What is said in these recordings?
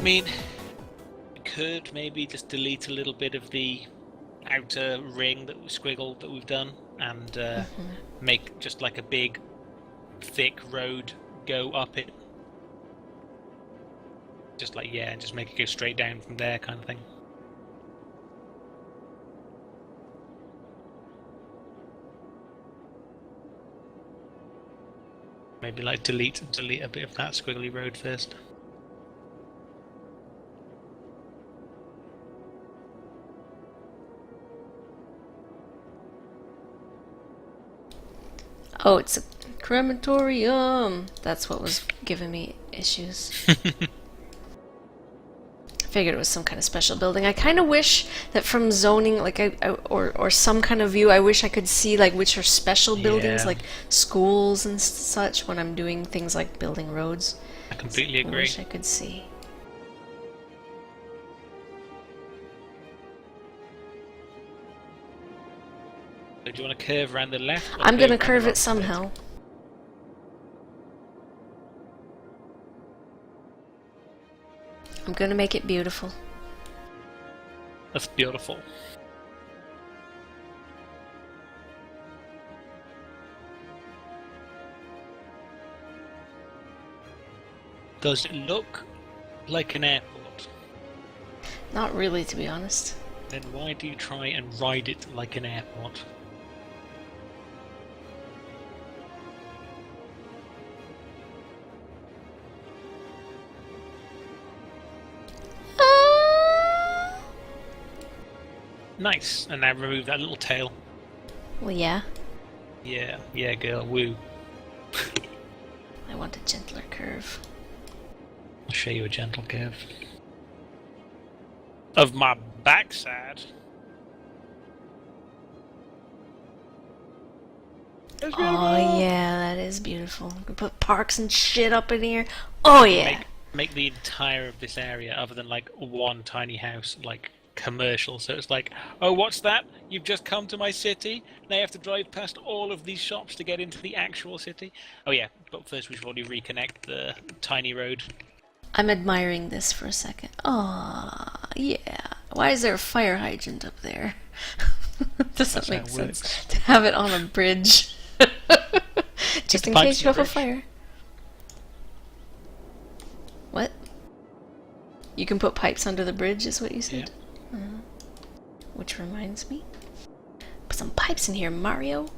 mean, we could maybe just delete a little bit of the outer ring that we squiggled that we've done, and make just like a big, thick road go up it. Just like, yeah, and just make it go straight down from there, kind of thing. Maybe like delete a bit of that squiggly road first. Oh, it's a crematorium. That's what was giving me issues. I figured it was some kind of special building. I kind of wish that from zoning, like or some kind of view, I wish I could see like which are special buildings, like schools and such, when I'm doing things like building roads. I completely agree. I wish I could see. So do you want to curve around the left? I'm gonna curve it somehow. I'm gonna make it beautiful. That's beautiful. Does it look like an airport? Not really, to be honest. Then why do you try and ride it like an airport? Nice, and now remove that little tail. Well, yeah. Yeah, girl, woo. I want a gentler curve. I'll show you a gentle curve. Of my backside. Oh yeah, that is beautiful. We can put parks and shit up in here. Oh yeah. Make the entire of this area, other than like one tiny house, like commercial. So it's like, oh, what's that? You've just come to my city. Now you have to drive past all of these shops to get into the actual city. Oh yeah, but first we should probably reconnect the tiny road. I'm admiring this for a second. Aw, yeah. Why is there a fire hydrant up there? Doesn't make sense to have it on a bridge. Just in case you have a fire. What? You can put pipes under the bridge, is what you said? Yeah. Which reminds me. Put some pipes in here, Mario.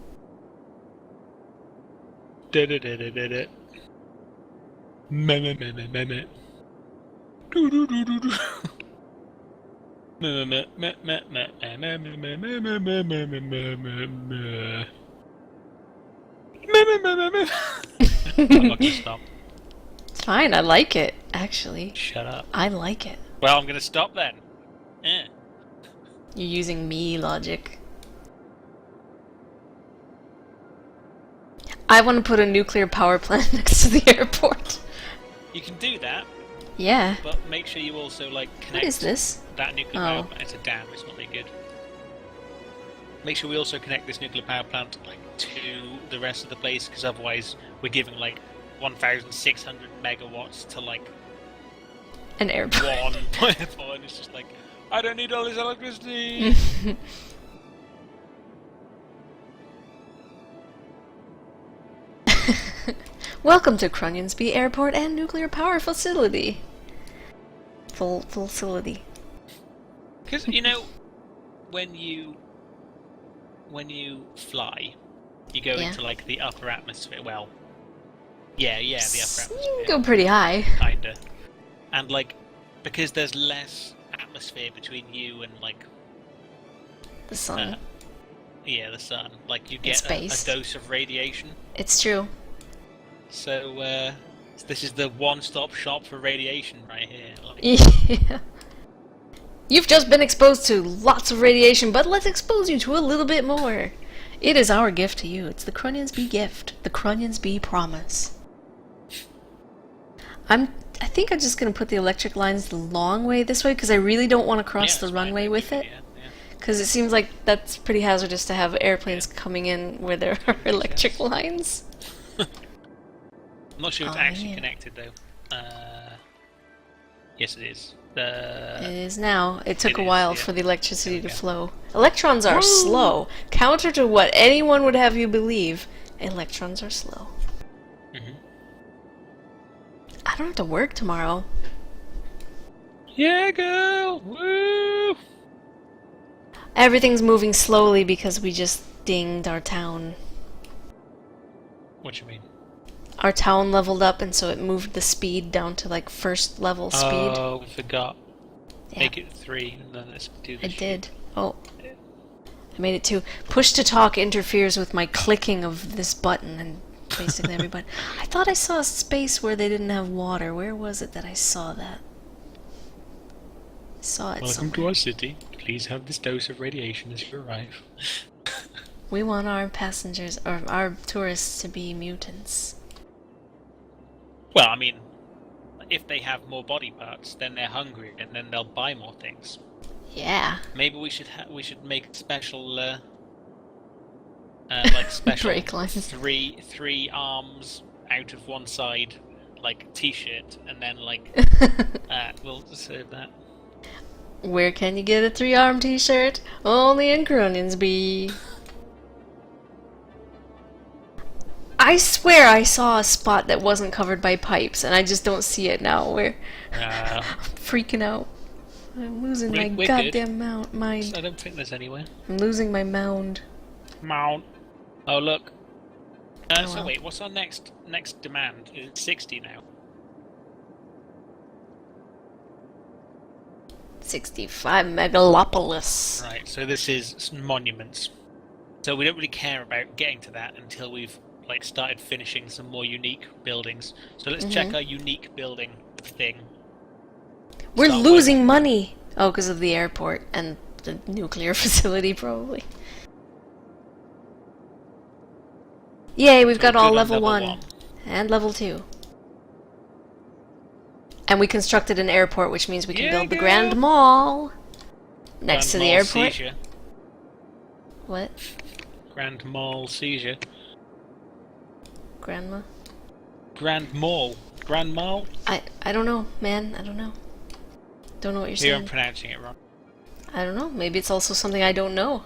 I'm not gonna stop. It's fine, I like it, actually. Shut up. I like it. Well, I'm gonna stop then. You're using me logic. I want to put a nuclear power plant next to the airport. You can do that. Yeah. But make sure you also like connect. What is this? That nuclear power plant. It's a dam. It's not very good. Make sure we also connect this nuclear power plant like to the rest of the place, because otherwise we're giving like 1,600 megawatts to like an airport. One airport, and it's just like, I don't need all this electricity. Welcome to Crunionsby Airport and Nuclear Power Facility. Facility. Because you know, when you fly, you go into like the upper atmosphere. Well, yeah, the upper atmosphere. You go pretty high. Kinda. And like, because there's less atmosphere between you and like the sun. The sun. Like you get a dose of radiation. It's true. So this is the one-stop shop for radiation right here. Like, yeah. You've just been exposed to lots of radiation, but let's expose you to a little bit more. It is our gift to you. It's the Crunionsby gift. The Crunionsby promise. I think I'm just going to put the electric lines the long way this way, because I really don't want to cross the runway with it. Because it seems like that's pretty hazardous to have airplanes coming in where there are electric lines. I'm not sure it's actually connected though. Yes, it is. It is now. It took It a is, while yeah. for the electricity There to we go. flow. Electrons are slow. Counter to what anyone would have you believe, electrons are slow. Hmm. I don't have to work tomorrow. Yeah, girl! Woo! Everything's moving slowly because we just dinged our town. What you mean? Our town leveled up, and so it moved the speed down to like first level speed. Oh, we forgot. Yeah, Make it 3, and then let's do I this. did. Oh, I made it 2. Push to talk interferes with my clicking of this button, and basically every button. I thought I saw a space where they didn't have water. Where was it that I saw that? I saw it Welcome somewhere. to our city. Please have this dose of radiation as you arrive. We want our passengers, or our tourists, to be mutants. Well, I mean, if they have more body parts, then they're hungry, and then they'll buy more things. Yeah. Maybe we should make special, like special Brake lines. three arms out of one side, like T-shirt, and then like we'll serve that. Where can you get a 3-arm t-shirt? Only in Croningsby. I swear I saw a spot that wasn't covered by pipes, and I just don't see it now. I'm freaking out. I'm losing my We're goddamn good. mind. I don't think there's anywhere. I'm losing my mound. Mount. Oh look. Oh, So well. wait, what's our next demand? Is it 60 now? 65 megalopolis. Right. So this is monuments. So we don't really care about getting to that until we've like started finishing some more unique buildings. So let's check our unique building thing. We're Start losing money! Oh, because of the airport and the nuclear facility, probably. Yay, we've got we're all good on level level 1. And level 2. And we constructed an airport, which means we can build the Grand Mall next to the airport. Seizure. What? Grand Mall seizure. Grandma? Grand Mall. Grand Mall? I don't know, man. I don't know. Don't know what you're Here I'm saying. pronouncing it wrong. I don't know. Maybe it's also something I don't know.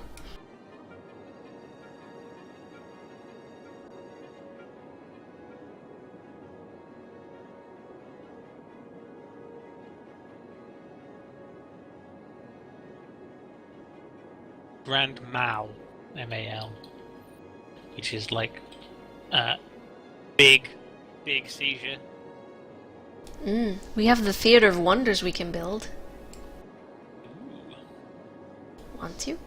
Grand Mal. M-A-L. Which is like big seizure. We have the Theater of Wonders we can build. Ooh. Want to?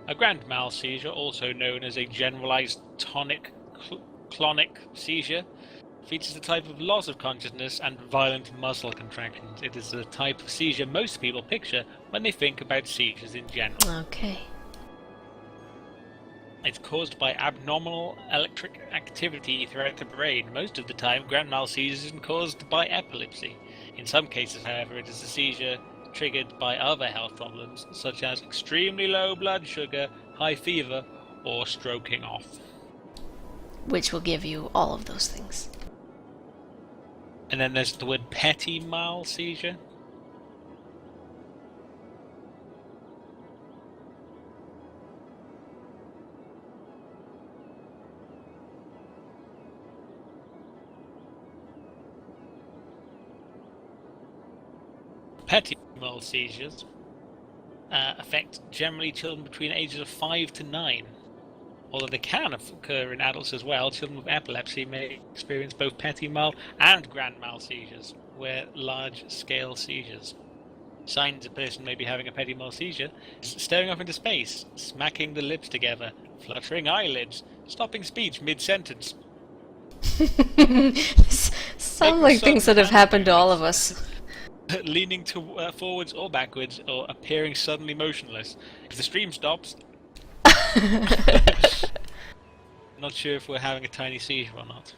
A grand mal seizure, also known as a generalized clonic seizure, features a type of loss of consciousness and violent muscle contractions. It is the type of seizure most people picture when they think about seizures in general. Okay. It's caused by abnormal electric activity throughout the brain. Most of the time, grand mal seizures are caused by epilepsy. In some cases, however, it is a seizure triggered by other health problems, such as extremely low blood sugar, high fever, or stroking off. Which will give you all of those things. And then there's the word petit mal seizure. Petit mal seizures affect generally children between ages of 5 to 9. Although they can occur in adults as well, children with epilepsy may experience both petit mal and grand mal seizures, where large-scale seizures. Signs a person may be having a petit mal seizure is staring up into space, smacking the lips together, fluttering eyelids, stopping speech mid-sentence. Sound like things that have happened to all of us. Leaning to forwards or backwards, or appearing suddenly motionless. If the stream stops, not sure if we're having a tiny seizure or not.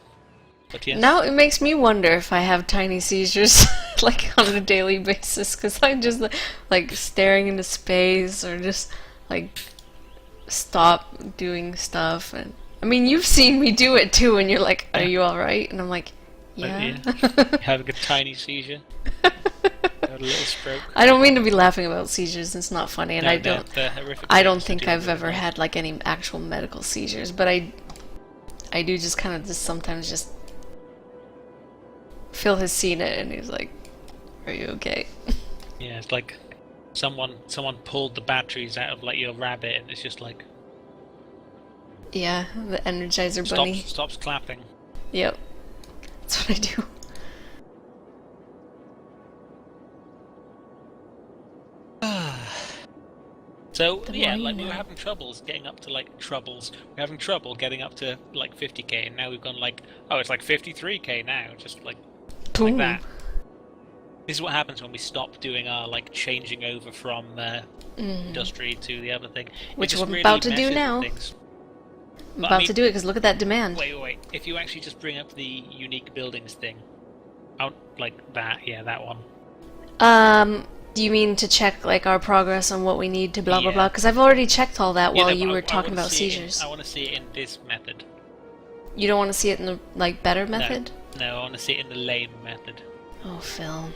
But yes. Now it makes me wonder if I have tiny seizures, like on a daily basis, because I'm just like staring into space or just like stop doing stuff. And I mean, you've seen me do it too, and you're like, "Are you all right?" And I'm like, Yeah. Having a tiny seizure. Got a little stroke. I don't mean to be laughing about seizures. It's not funny, and No, I don't. they're horrific. I don't think I've ever had like any actual medical seizures, but I do just kind of just sometimes just. Phil has seen it, and he's like, "Are you okay?" Yeah, it's like someone pulled the batteries out of like your rabbit, and it's just like. Yeah, the Energizer Bunny. Stops clapping. Yep, that's what I do. So yeah, like we were having troubles getting up to like We're having trouble getting up to like 50k, and now we've gone like, oh, it's like 53k now, just like that. This is what happens when we stop doing our like changing over from industry to the other thing, which we're really about to do now. I'm about to do it because look at that demand. Wait. If you actually just bring up the unique buildings thing, out like that, yeah, that one. Do you mean to check like our progress on what we need to blah blah blah? Because I've already checked all that while you were talking about seizures. I want to see it in this method. You don't want to see it in the like better method? No, I want to see it in the lame method. Oh, Phil.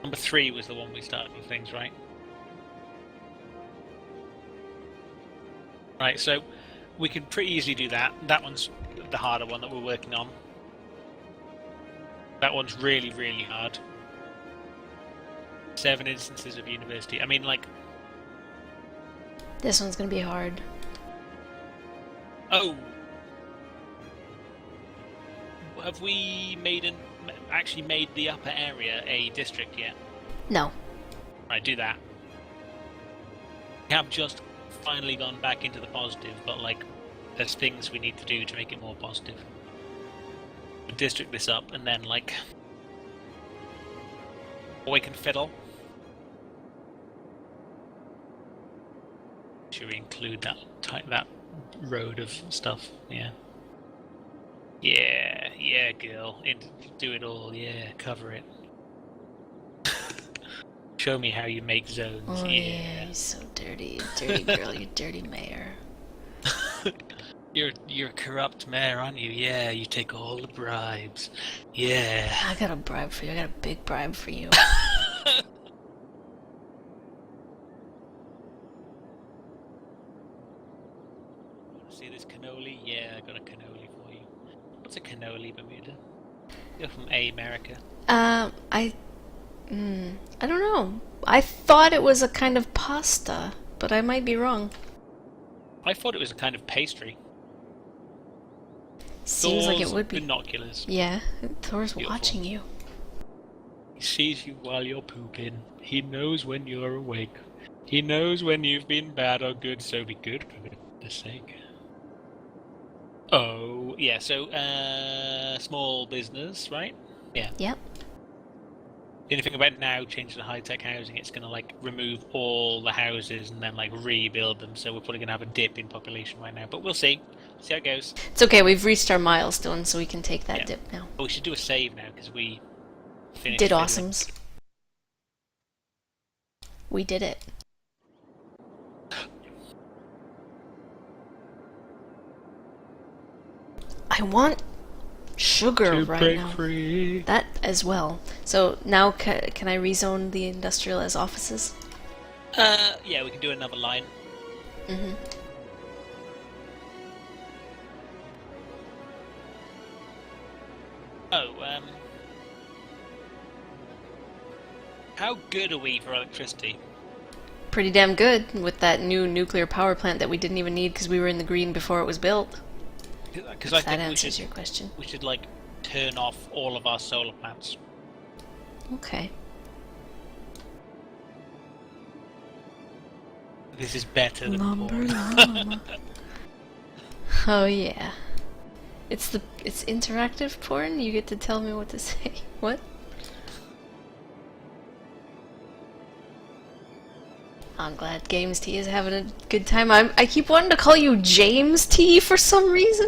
Number 3 was the one we started with things, right? Right, so we can pretty easily do that. That one's the harder one that we're working on. That one's really, really hard. 7 instances of university. I mean, like... This one's gonna be hard. Oh! Have we actually made the upper area a district yet? No. Right, do that. We have just finally gone back into the positive, but like, there's things we need to do to make it more positive. We'll district this up, and then like... Or we can fiddle. Should we include that road of stuff? Yeah. Yeah, girl. Do it all. Yeah, cover it. Show me how you make zones. Oh yeah, you're so dirty, dirty girl. You dirty mayor. You're a corrupt mayor, aren't you? Yeah, you take all the bribes. Yeah. I got a bribe for you. I got a big bribe for you. See this cannoli? Yeah, I got a cannoli for you. What's a cannoli, Bermuda? You're from America. I don't know. I thought it was a kind of pasta, but I might be wrong. I thought it was a kind of pastry. Seems like it would be. Binoculars. Yeah, Thor's watching you. He sees you while you're pooping. He knows when you're awake. He knows when you've been bad or good, so be good for goodness sake. Oh, yeah, so, small business, right? Yeah. Yep. The only thing about now, changing to high-tech housing, it's going to, like, remove all the houses and then, like, rebuild them, so we're probably going to have a dip in population right now, but we'll see. See how it goes. It's okay, we've reached our milestone, so we can take that dip now. But we should do a save now, because we finished... Did awesomes. We did it. I want sugar right now. Free. That as well. So now can I rezone the industrial as offices? Yeah, we can do another line. Mm-hmm. Oh, how good are we for electricity? Pretty damn good with that new nuclear power plant that we didn't even need because we were in the green before it was built. Because I think answers your question. We should like turn off all of our solar plants. Okay. This is better than porn. Oh yeah. It's interactive porn? You get to tell me what to say. What? I'm glad GamesTea is having a good time. I keep wanting to call you JamesTea for some reason.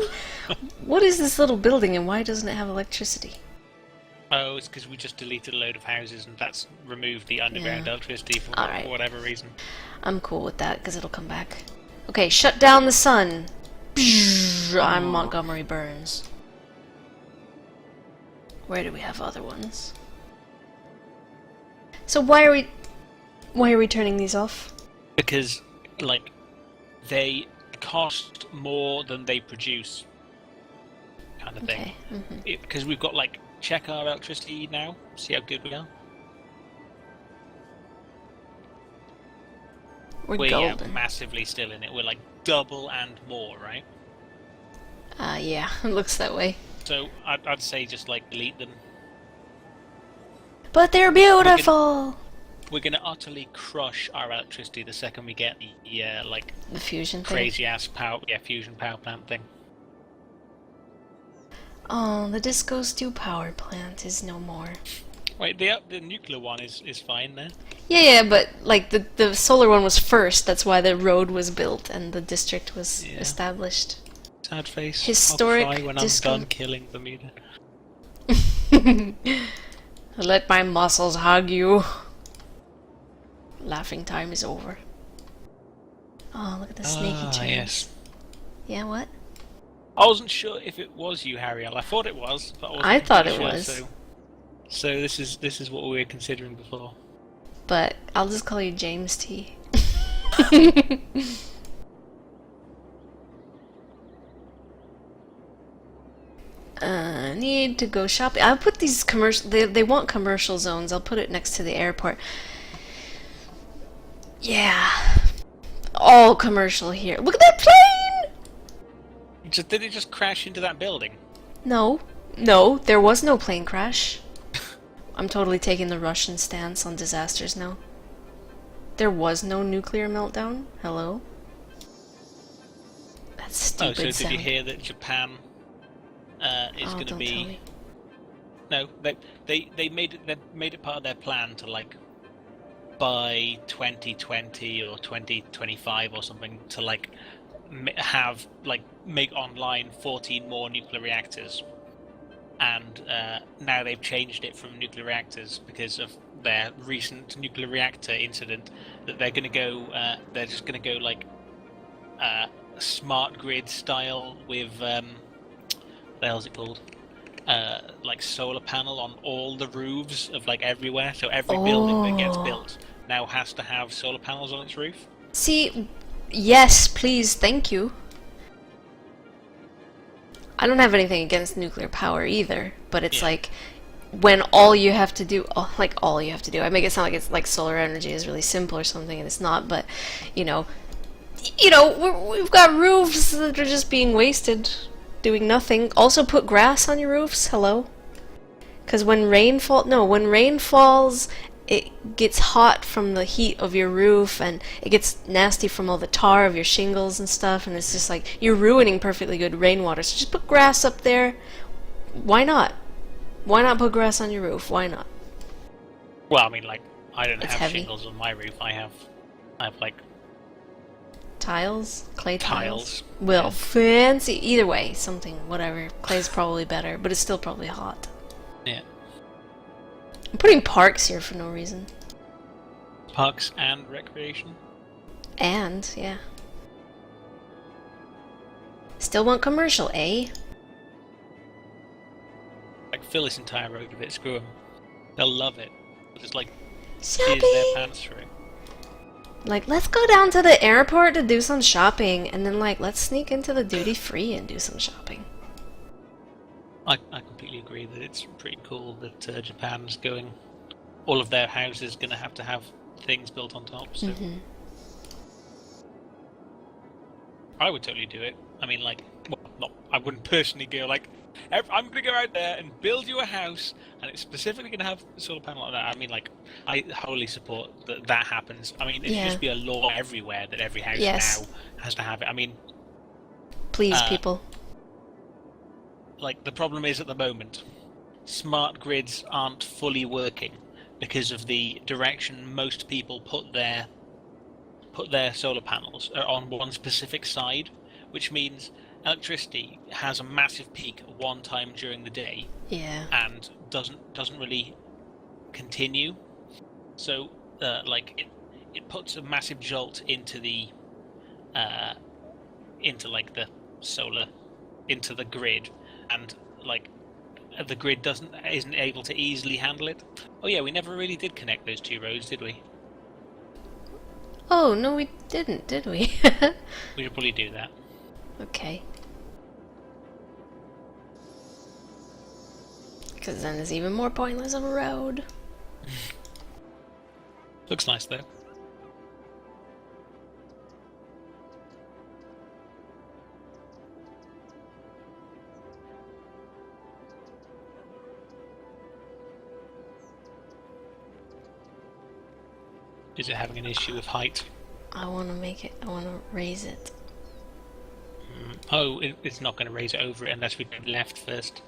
What is this little building and why doesn't it have electricity? Oh, it's because we just deleted a load of houses and that's removed the underground electricity for whatever reason. I'm cool with that because it'll come back. Okay, shut down the sun. I'm Montgomery Burns. Where do we have other ones? So why are we turning these off? Because, like, they cost more than they produce, kind of thing. Because we've got, like, check our electricity now, see how good we are. We're golden. Massively still in it. We're, like, double and more, right? Yeah, it looks that way. So, I'd say just, like, delete them. But they're beautiful! We're gonna utterly crush our electricity the second we get the fusion crazy ass fusion power plant thing. Oh, the Disco Stew power plant is no more. Wait, the nuclear one is fine there. Yeah, but like the solar one was first. That's why the road was built and the district was established. Sad face. Historic I'll cry when I'm done killing Bermuda. Let my muscles hug you. Laughing time is over. Oh, look at the snaky chains. Yes. Yeah, what? I wasn't sure if it was you, Harriel. I thought it was, but I thought it sure, was. So this is what we were considering before. But I'll just call you GamesTea. Need to go shopping. I'll put these commercial. They want commercial zones. I'll put it next to the airport. Yeah, all commercial here. Look at that plane! Did it just crash into that building? No, there was no plane crash. I'm totally taking the Russian stance on disasters now. There was no nuclear meltdown. Hello? That's stupid. Oh, so did you hear that Japan is going to be? No, they made it part of their plan to like by 2020 or 2025 or something to like make online 14 more nuclear reactors, and now they've changed it from nuclear reactors because of their recent nuclear reactor incident. That they're going to go, they're just going to go like smart grid style with what the hell's it called? Like solar panel on all the roofs of like everywhere. So every building that gets built now has to have solar panels on its roof. See, yes, please, thank you. I don't have anything against nuclear power either, but it's like when all you have to do, I make it sound like it's like solar energy is really simple or something, and it's not. But we've got roofs that are just being wasted, doing nothing. Also, put grass on your roofs. Hello, because when rain falls, it gets hot from the heat of your roof, and it gets nasty from all the tar of your shingles and stuff, and it's just like you're ruining perfectly good rainwater. So just put grass up there. Why not? Why not put grass on your roof? Why not? Well, I mean, like, I don't have heavy. shingles on my roof. I have like tiles, clay tiles. Well, fancy. Either way, something, whatever. Clay's probably better, but it's still probably hot. Yeah. I'm putting parks here for no reason. Parks and recreation. And, yeah. Still want commercial, eh? Like, fill this entire road with it, screw them. They'll love it. They'll just, like, shopping! tears their pants through. Like, let's go down to the airport to do some shopping, and then, like, let's sneak into the duty-free and do some shopping. I completely agree that it's pretty cool that Japan's going... All of their houses going to have things built on top, so... I would totally do it. I mean, like... Well, I wouldn't personally go, like... I'm going to go out there and build you a house, and it's specifically going to have a solar panel like that. I mean, like, I wholly support that happens. I mean, it should just be a law everywhere that every house now has to have it. I mean... Please, people. Like, the problem is at the moment, smart grids aren't fully working because of the direction most people put their solar panels are on one specific side, which means electricity has a massive peak at one time during the day, and doesn't really continue. So, like, it puts a massive jolt into the solar, into the grid. And like the grid isn't able to easily handle it. Oh yeah, we never really did connect those two roads, did we? Oh, no, we didn't, did we? We should probably do that. Okay. Because then it's even more pointless of a road. Looks nice though. Is it having an issue with height? I want to raise it. Oh, it's not going to raise it over it unless we go left first.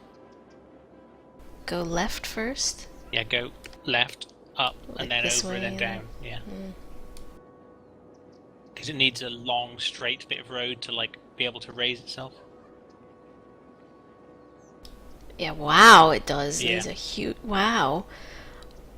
Go left first? Yeah, go left, up, Like and then this over, way, and then and down. Yeah. Because it needs a long, straight bit of road to like be able to raise itself. Yeah, wow, it does. Yeah. It's a huge... Wow.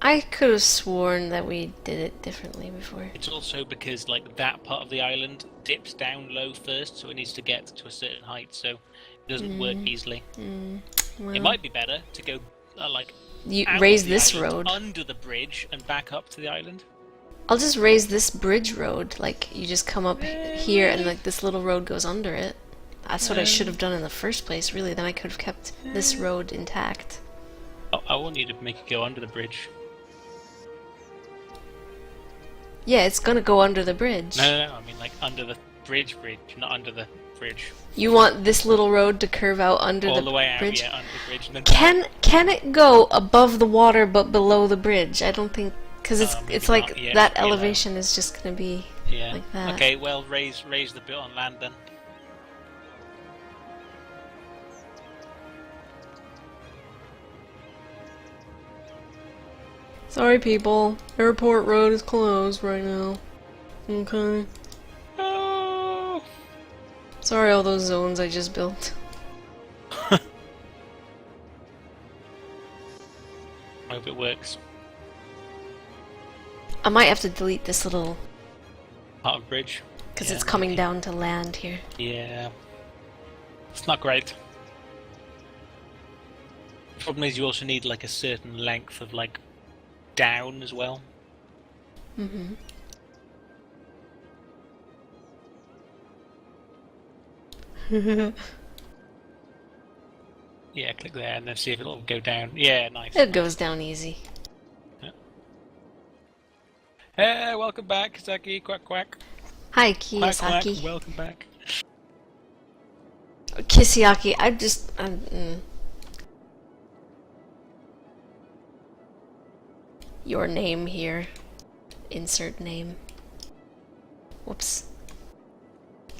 I could have sworn that we did it differently before. It's also because like that part of the island dips down low first, so it needs to get to a certain height, so it doesn't work easily. Well, It might be better to go like you out raise of the this island, road. under the bridge and back up to the island. I'll just raise this bridge road. Like, you just come up here and like this little road goes under it. That's what I should have done in the first place, really. Then I could have kept this road intact. Oh, I want you to make it go under the bridge. Yeah, it's gonna go under the bridge. No, I mean like under the bridge, not under the bridge. You want this little road to curve out under All the the way out, bridge? yeah, under the bridge. And then Can it go above the water but below the bridge? I don't think, because maybe it's like not yet, that you know. elevation is just gonna be yeah. like that. Okay, well raise the bit on land then. Sorry, people. Airport Road is closed right now. Okay. Oh. Sorry, all those zones I just built. I hope it works. I might have to delete this little, Part of bridge. because Yeah, it's coming maybe. down to land here. Yeah. It's not great. The problem is you also need like a certain length of like down as well. Mm-hmm. Yeah, click there and then see if it'll go down. Yeah, nice. It goes down easy. Hey, welcome back, Kizaki. Quack quack. Hi, Quack quack. Kiyosaki. Welcome back. Kisiaki, Your name here. Insert name. Whoops.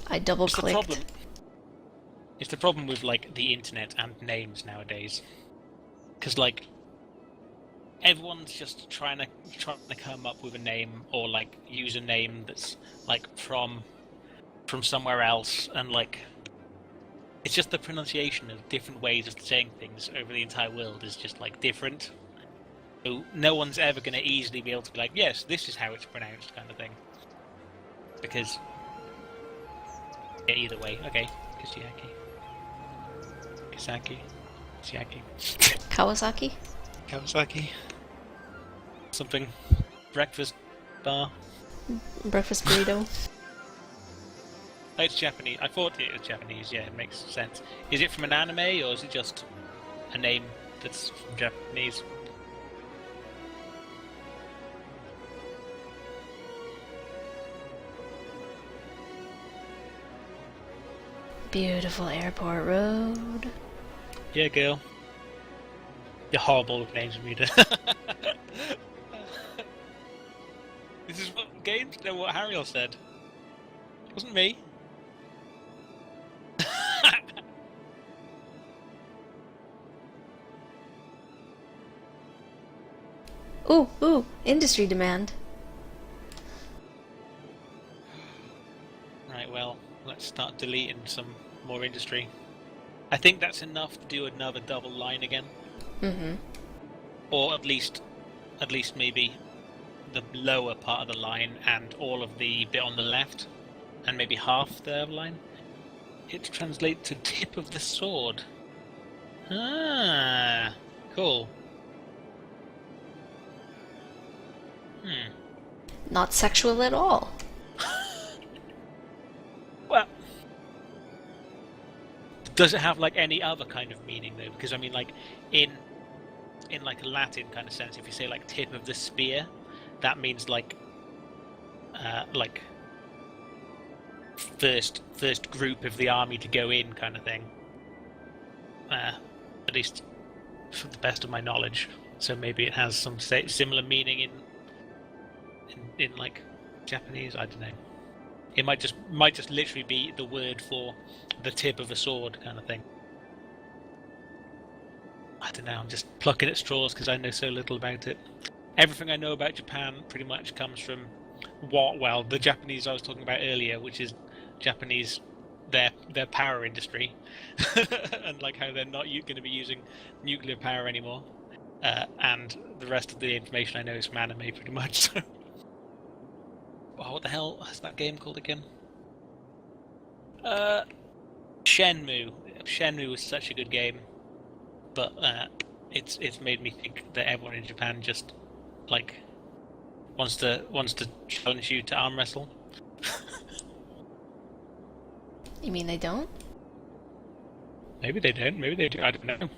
I double It's the clicked. problem. It's the problem with like the internet and names nowadays, because like everyone's just trying to come up with a name or like use a name that's like from somewhere else, and like it's just the pronunciation of different ways of saying things over the entire world is just like different. So no one's ever going to easily be able to be like, yes, this is how it's pronounced, kind of thing. Because yeah, either way, okay, Kisiaki. Kisaki. Kisiaki. Kawasaki? Kawasaki. Something. Breakfast bar. Breakfast burrito? Oh, it's Japanese. I thought it was Japanese, yeah, it makes sense. Is it from an anime, or is it just a name that's from Japanese? Beautiful airport road. Yeah, girl. You're horrible with names, Bermuda. This is what what Hariel said. It wasn't me. Ooh, industry demand. Right, well, let's start deleting some more industry. I think that's enough to do another double line again. Mm-hmm. Or at least maybe the lower part of the line and all of the bit on the left, and maybe half the other line. It translates to tip of the sword. Ah, cool. Hmm. Not sexual at all. Well, does it have like any other kind of meaning though? Because I mean, like in like a Latin kind of sense, if you say like tip of the spear, that means like first group of the army to go in kind of thing. At least for the best of my knowledge. So maybe it has some similar meaning in like Japanese. I don't know. It might just literally be the word for the tip of a sword kind of thing. I don't know. I'm just plucking at straws because I know so little about it. Everything I know about Japan pretty much comes from the Japanese I was talking about earlier, which is Japanese their power industry, and like how they're not going to be using nuclear power anymore. And the rest of the information I know is from anime, pretty much. Oh, what the hell is that game called again? Shenmue. Shenmue was such a good game, but it's made me think that everyone in Japan just like wants to challenge you to arm wrestle. You mean they don't? Maybe they don't. Maybe they do. I don't know.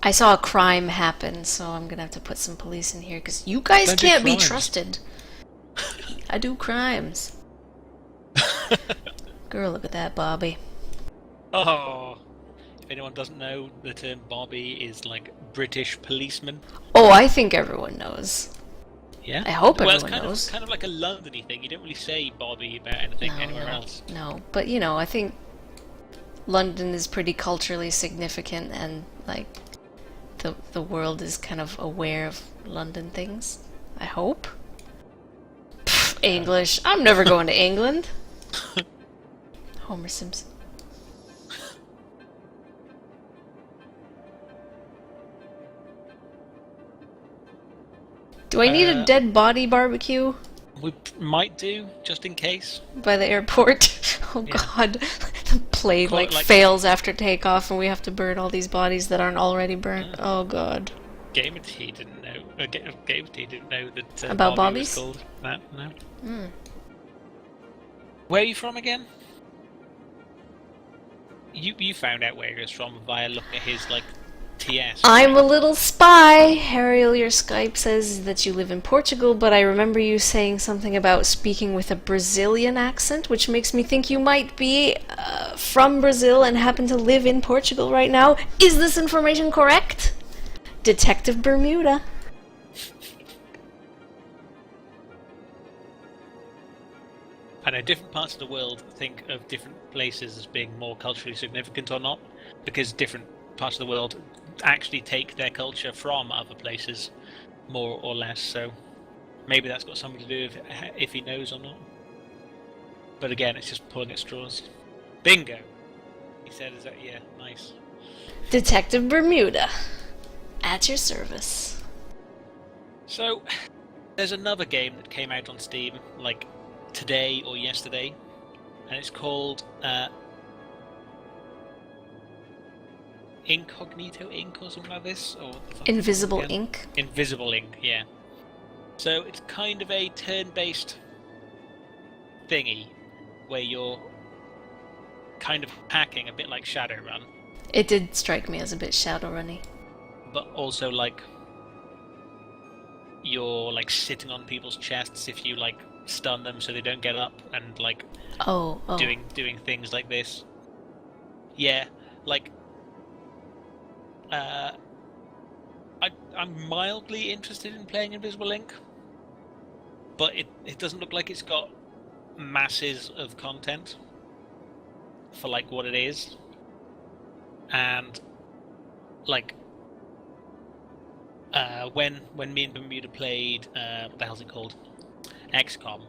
I saw a crime happen, so I'm gonna have to put some police in here because you guys Don't do can't be crimes. trusted. I do crimes. Girl, look at that, Bobby. Oh, if anyone doesn't know, the term Bobby is like British policeman. Oh, I think everyone knows. Yeah. I hope Well, everyone it's knows. kind of like a London-y thing. You don't really say Bobby about anything anywhere else. No, but you know, I think London is pretty culturally significant, and like the world is kind of aware of London things. I hope. Pfft, English. I'm never going to England. Homer Simpson. Do I need a dead body barbecue We might do, just in case. by the airport? Oh Yeah. god. The plane Quite like- fails after takeoff and we have to burn all these bodies that aren't already burnt. Oh god. GamesTea didn't know. GamesTea didn't know that About Bobby Bobbies? was called that. No. Mm. Where are you from again? You found out where he was from via looking at his like TS. I'm a little spy. Ariel, your Skype says that you live in Portugal, but I remember you saying something about speaking with a Brazilian accent, which makes me think you might be from Brazil and happen to live in Portugal right now. Is this information correct? Detective Bermuda. I know different parts of the world think of different places as being more culturally significant or not, because different parts of the world actually take their culture from other places, more or less. So maybe that's got something to do with if he knows or not. But again, it's just pulling at straws. Bingo! He said, "Is that yeah, nice." Detective Bermuda. At your service. So there's another game that came out on Steam like today or yesterday, and it's called Incognito Ink or something like this, or Invisible again? Ink. Invisible Ink, yeah. So it's kind of a turn-based thingy where you're kind of hacking, a bit like Shadowrun, It did strike me as a bit Shadowrunny. but also like you're like sitting on people's chests if you like stun them so they don't get up, and like Oh. doing things like this. Yeah, like I'm mildly interested in playing Invisible Ink, but it doesn't look like it's got masses of content for like what it is, and like when me and Bermuda played what the hell's it called, XCOM,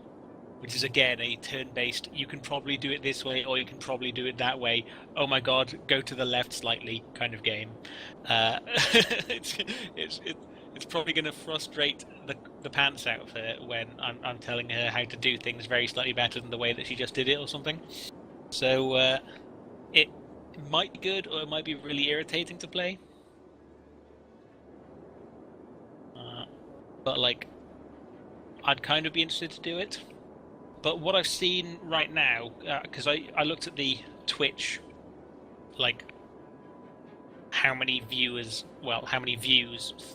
which is again a turn-based, you can probably do it this way or you can probably do it that way, oh my god, go to the left slightly kind of game. It's probably going to frustrate the pants out of her when I'm telling her how to do things very slightly better than the way that she just did it or something. So It might be good, or it might be really irritating to play. But like, I'd kind of be interested to do it. But what I've seen right now, because I looked at the Twitch, like how many views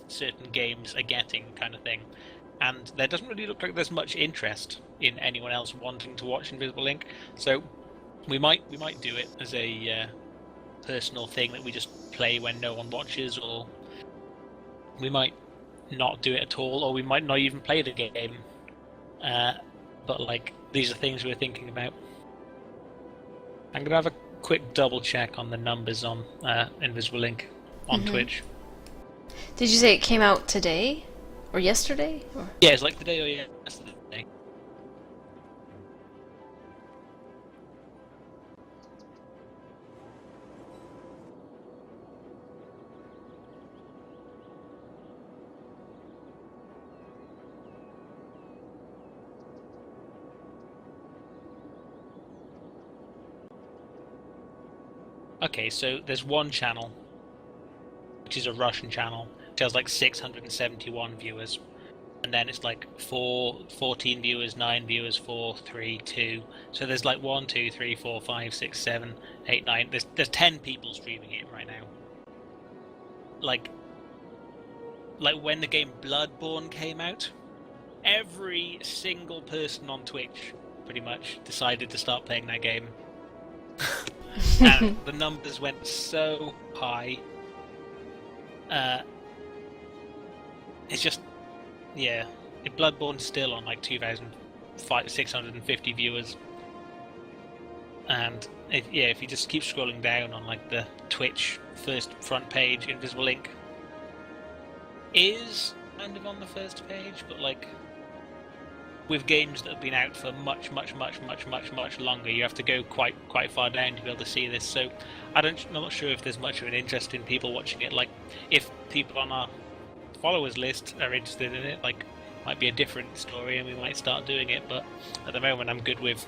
certain games are getting, kind of thing, and there doesn't really look like there's much interest in anyone else wanting to watch Invisible Ink. So we might do it as a personal thing that we just play when no one watches, or we might not do it at all, or we might not even play the game. But like, these are things we're thinking about. I'm gonna have a quick double check on the numbers on Invisible Ink on Twitch. Did you say it came out today or yesterday? Or? Yeah, it's like today or yesterday. Okay, so there's one channel, which is a Russian channel, which has like 671 viewers. And then it's like 14 viewers, 9 viewers, 4, 3, 2. So there's like 1, 2, 3, 4, 5, 6, 7, 8, 9. There's 10 people streaming it right now. Like when the game Bloodborne came out, every single person on Twitch pretty much decided to start playing that game. And the numbers went so high. It's just, yeah, Bloodborne's still on like 2,650 viewers, and if you just keep scrolling down on like the Twitch first front page, Invisible Ink is kind of on the first page, but like with games that have been out for much longer, you have to go quite far down to be able to see this. So I'm not sure if there's much of an interest in people watching it. Like, if people on our followers list are interested in it, like, it might be a different story and we might start doing it. But at the moment, I'm good with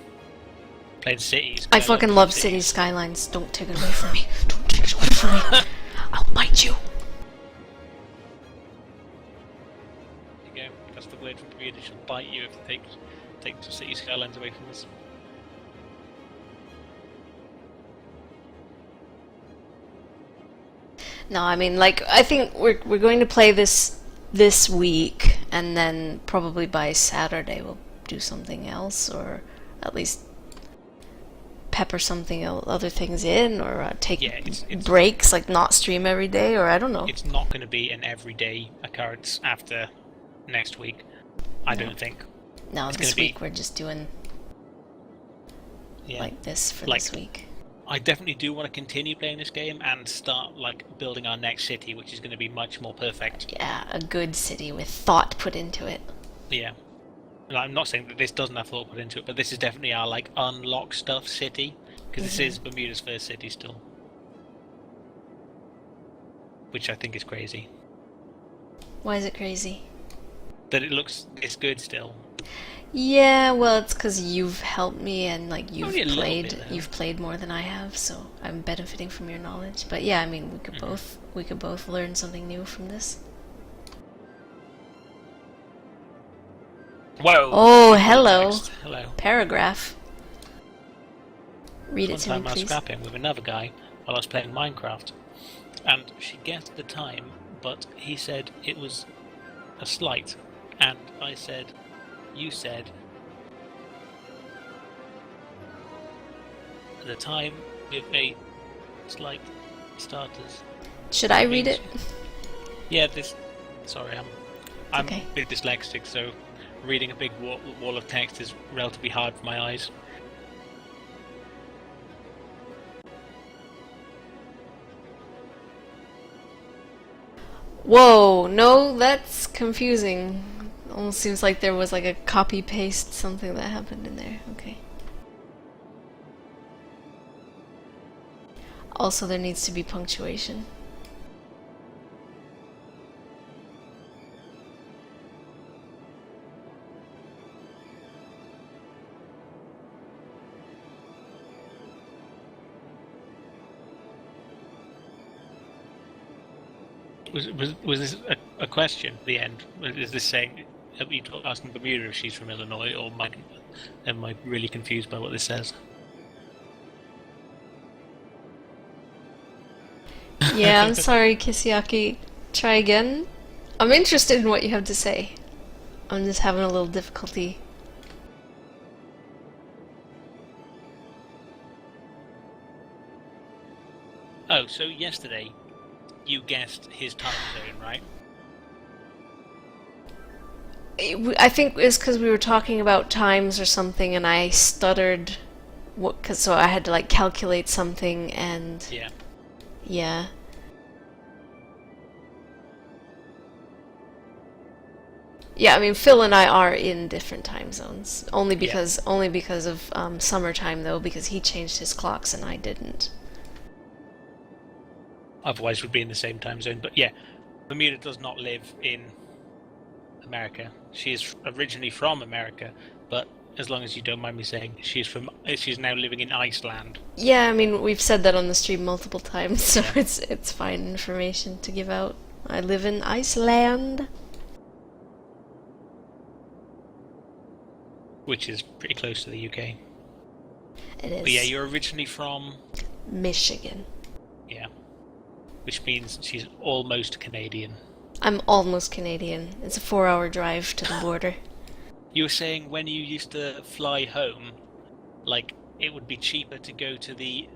playing Cities. I fucking love Cities Skylines. Don't take it away from me. Don't take it away from me. I'll bite you. There you go. That's the word from Bermuda. She'll bite you if you take Cities Skylines away from us. No, I mean, like, I think we're going to play this week, and then probably by Saturday we'll do something else, or at least pepper other things in, or take it's breaks, like not stream every day, or I don't know. It's not going to be an everyday occurrence after next week, I don't think. No, this week we're just doing like this for this week. I definitely do want to continue playing this game and start like building our next city, which is going to be much more perfect. Yeah, a good city with thought put into it. Yeah. And I'm not saying that this doesn't have thought put into it, but this is definitely our like unlock stuff city, because this is Bermuda's first city still, which I think is crazy. Why is it crazy? That it looks this good still. Yeah, well, it's because you've helped me, and like you've played more than I have, so I'm benefiting from your knowledge. But yeah, I mean, we could both learn something new from this. Whoa! Oh, hello. Hello. Paragraph. Read it to me, please. One time I was please. scrapping with another guy while I was playing Minecraft, and she guessed the time, but he said it was a slight, and I said, you said the time with a slight starters. Should I read it? Yeah, sorry, I'm okay. a bit dyslexic, so reading a big wall of text is relatively hard for my eyes. Whoa, no, that's confusing. Almost seems like there was like a copy-paste something that happened in there. Okay. Also, there needs to be punctuation. Was this a question at the end? Is this saying, are you asking Bermuda if she's from Illinois, or am I really confused by what this says? Yeah, I'm sorry, Kisiaki. Try again. I'm interested in what you have to say. I'm just having a little difficulty. Oh, so yesterday you guessed his time zone, right? I think it's because we were talking about times or something, and I stuttered. So I had to like calculate something, and Yeah. yeah. Yeah, I mean Phil and I are in different time zones. Only because of summertime though, because he changed his clocks and I didn't. Otherwise, we'd be in the same time zone. But yeah, Bermuda does not live in America. She is originally from America, but as long as you don't mind me saying, she's now living in Iceland. Yeah, I mean we've said that on the stream multiple times, so Yeah. it's fine information to give out. I live in Iceland. Which is pretty close to the UK. It is. But yeah, you're originally from... Michigan. Yeah. Which means she's almost Canadian. I'm almost Canadian. It's a 4-hour drive to the border. You were saying when you used to fly home, like, it would be cheaper to go to the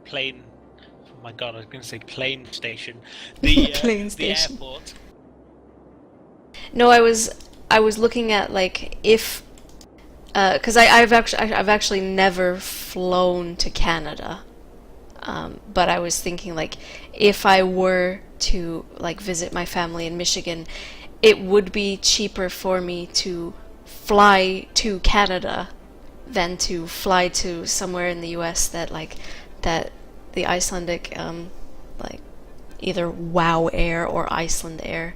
plane... Oh my god, I was going to say plane station. The station. airport. No, I was looking at like if because I've actually never flown to Canada, but I was thinking like if I were to like visit my family in Michigan, it would be cheaper for me to fly to Canada than to fly to somewhere in the U.S. that the Icelandic like either WoW Air or Iceland Air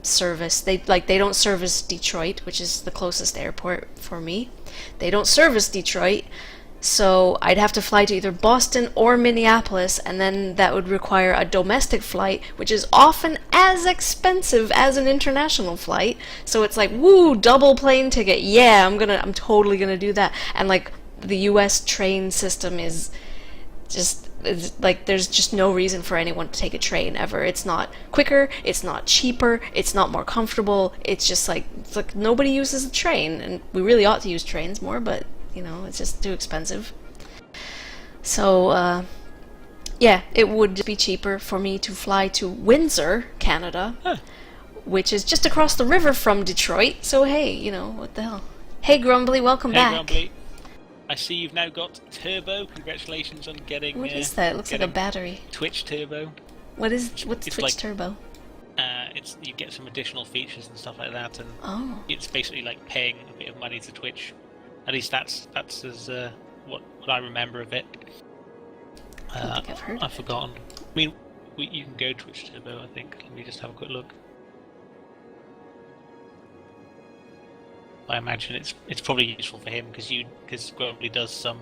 service. They don't service Detroit, which is the closest airport for me. They don't service Detroit, so I'd have to fly to either Boston or Minneapolis, and then that would require a domestic flight, which is often as expensive as an international flight. So it's like, woo, double plane ticket. Yeah, I'm totally gonna do that. And like the US train system is just like there's just no reason for anyone to take a train ever. It's not quicker, it's not cheaper, it's not more comfortable. It's like nobody uses a train, and we really ought to use trains more, but you know, it's just too expensive. So yeah, it would be cheaper for me to fly to Windsor, Canada, which is just across the river from Detroit. So hey, you know, what the hell. Hey Grumbly, welcome back. Grumbly. I see you've now got Turbo. Congratulations on getting... What is that? It looks like a battery. Twitch Turbo. What's Twitch like, Turbo? You get some additional features and stuff like that, and it's basically like paying a bit of money to Twitch. At least that's as what I remember of it. I don't think I've heard I've forgotten. I mean, you can go Twitch Turbo, I think. Let me just have a quick look. I imagine it's probably useful for him because Grumbly does some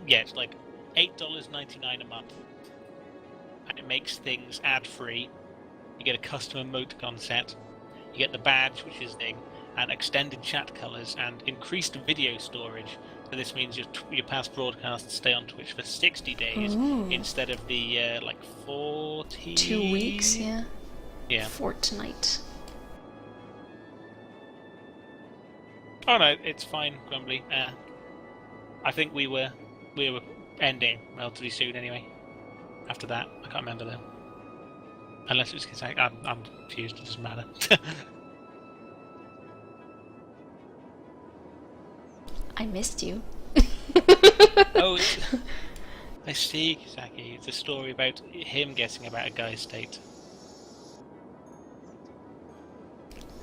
it's like $8.99 a month, and it makes things ad free. You get a custom emoticon set, you get the badge, which is thing, and extended chat colors and increased video storage. So this means your past broadcasts stay on Twitch for 60 days instead of the like 40. 2 weeks, yeah. Yeah. Fortnite. Oh no, it's fine, Grumbly. I think we were ending relatively soon anyway. After that, I can't remember though. Unless it's because I'm confused. It doesn't matter. I missed you. Oh, I see, Kisaki. It's a story about him guessing about a guy's state.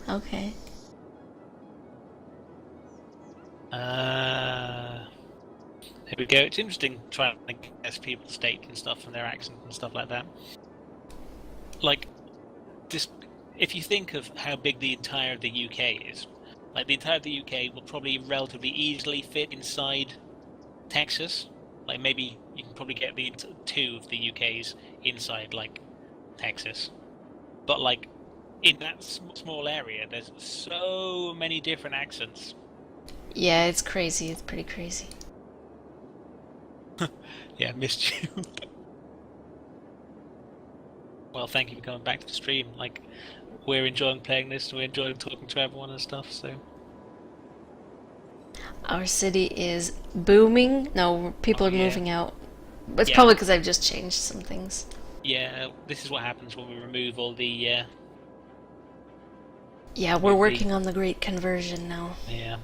Okay. There we go. It's interesting trying to guess people's state and stuff and their accent and stuff like that. Like, this, if you think of how big the entire of the UK is, like the entire of the UK will probably relatively easily fit inside Texas. Like maybe you can probably get the two of the UK's inside like Texas, but like in that small area, there's so many different accents. Yeah, it's crazy. It's pretty crazy. Yeah, missed you. Well, thank you for coming back to the stream. Like, we're enjoying playing this, and we're enjoying talking to everyone and stuff. So. Our city is booming. No, people are moving out. It's Yeah. probably because I've just changed some things. Yeah, this is what happens when we remove all the. Yeah, we're working on the great conversion now. Yeah.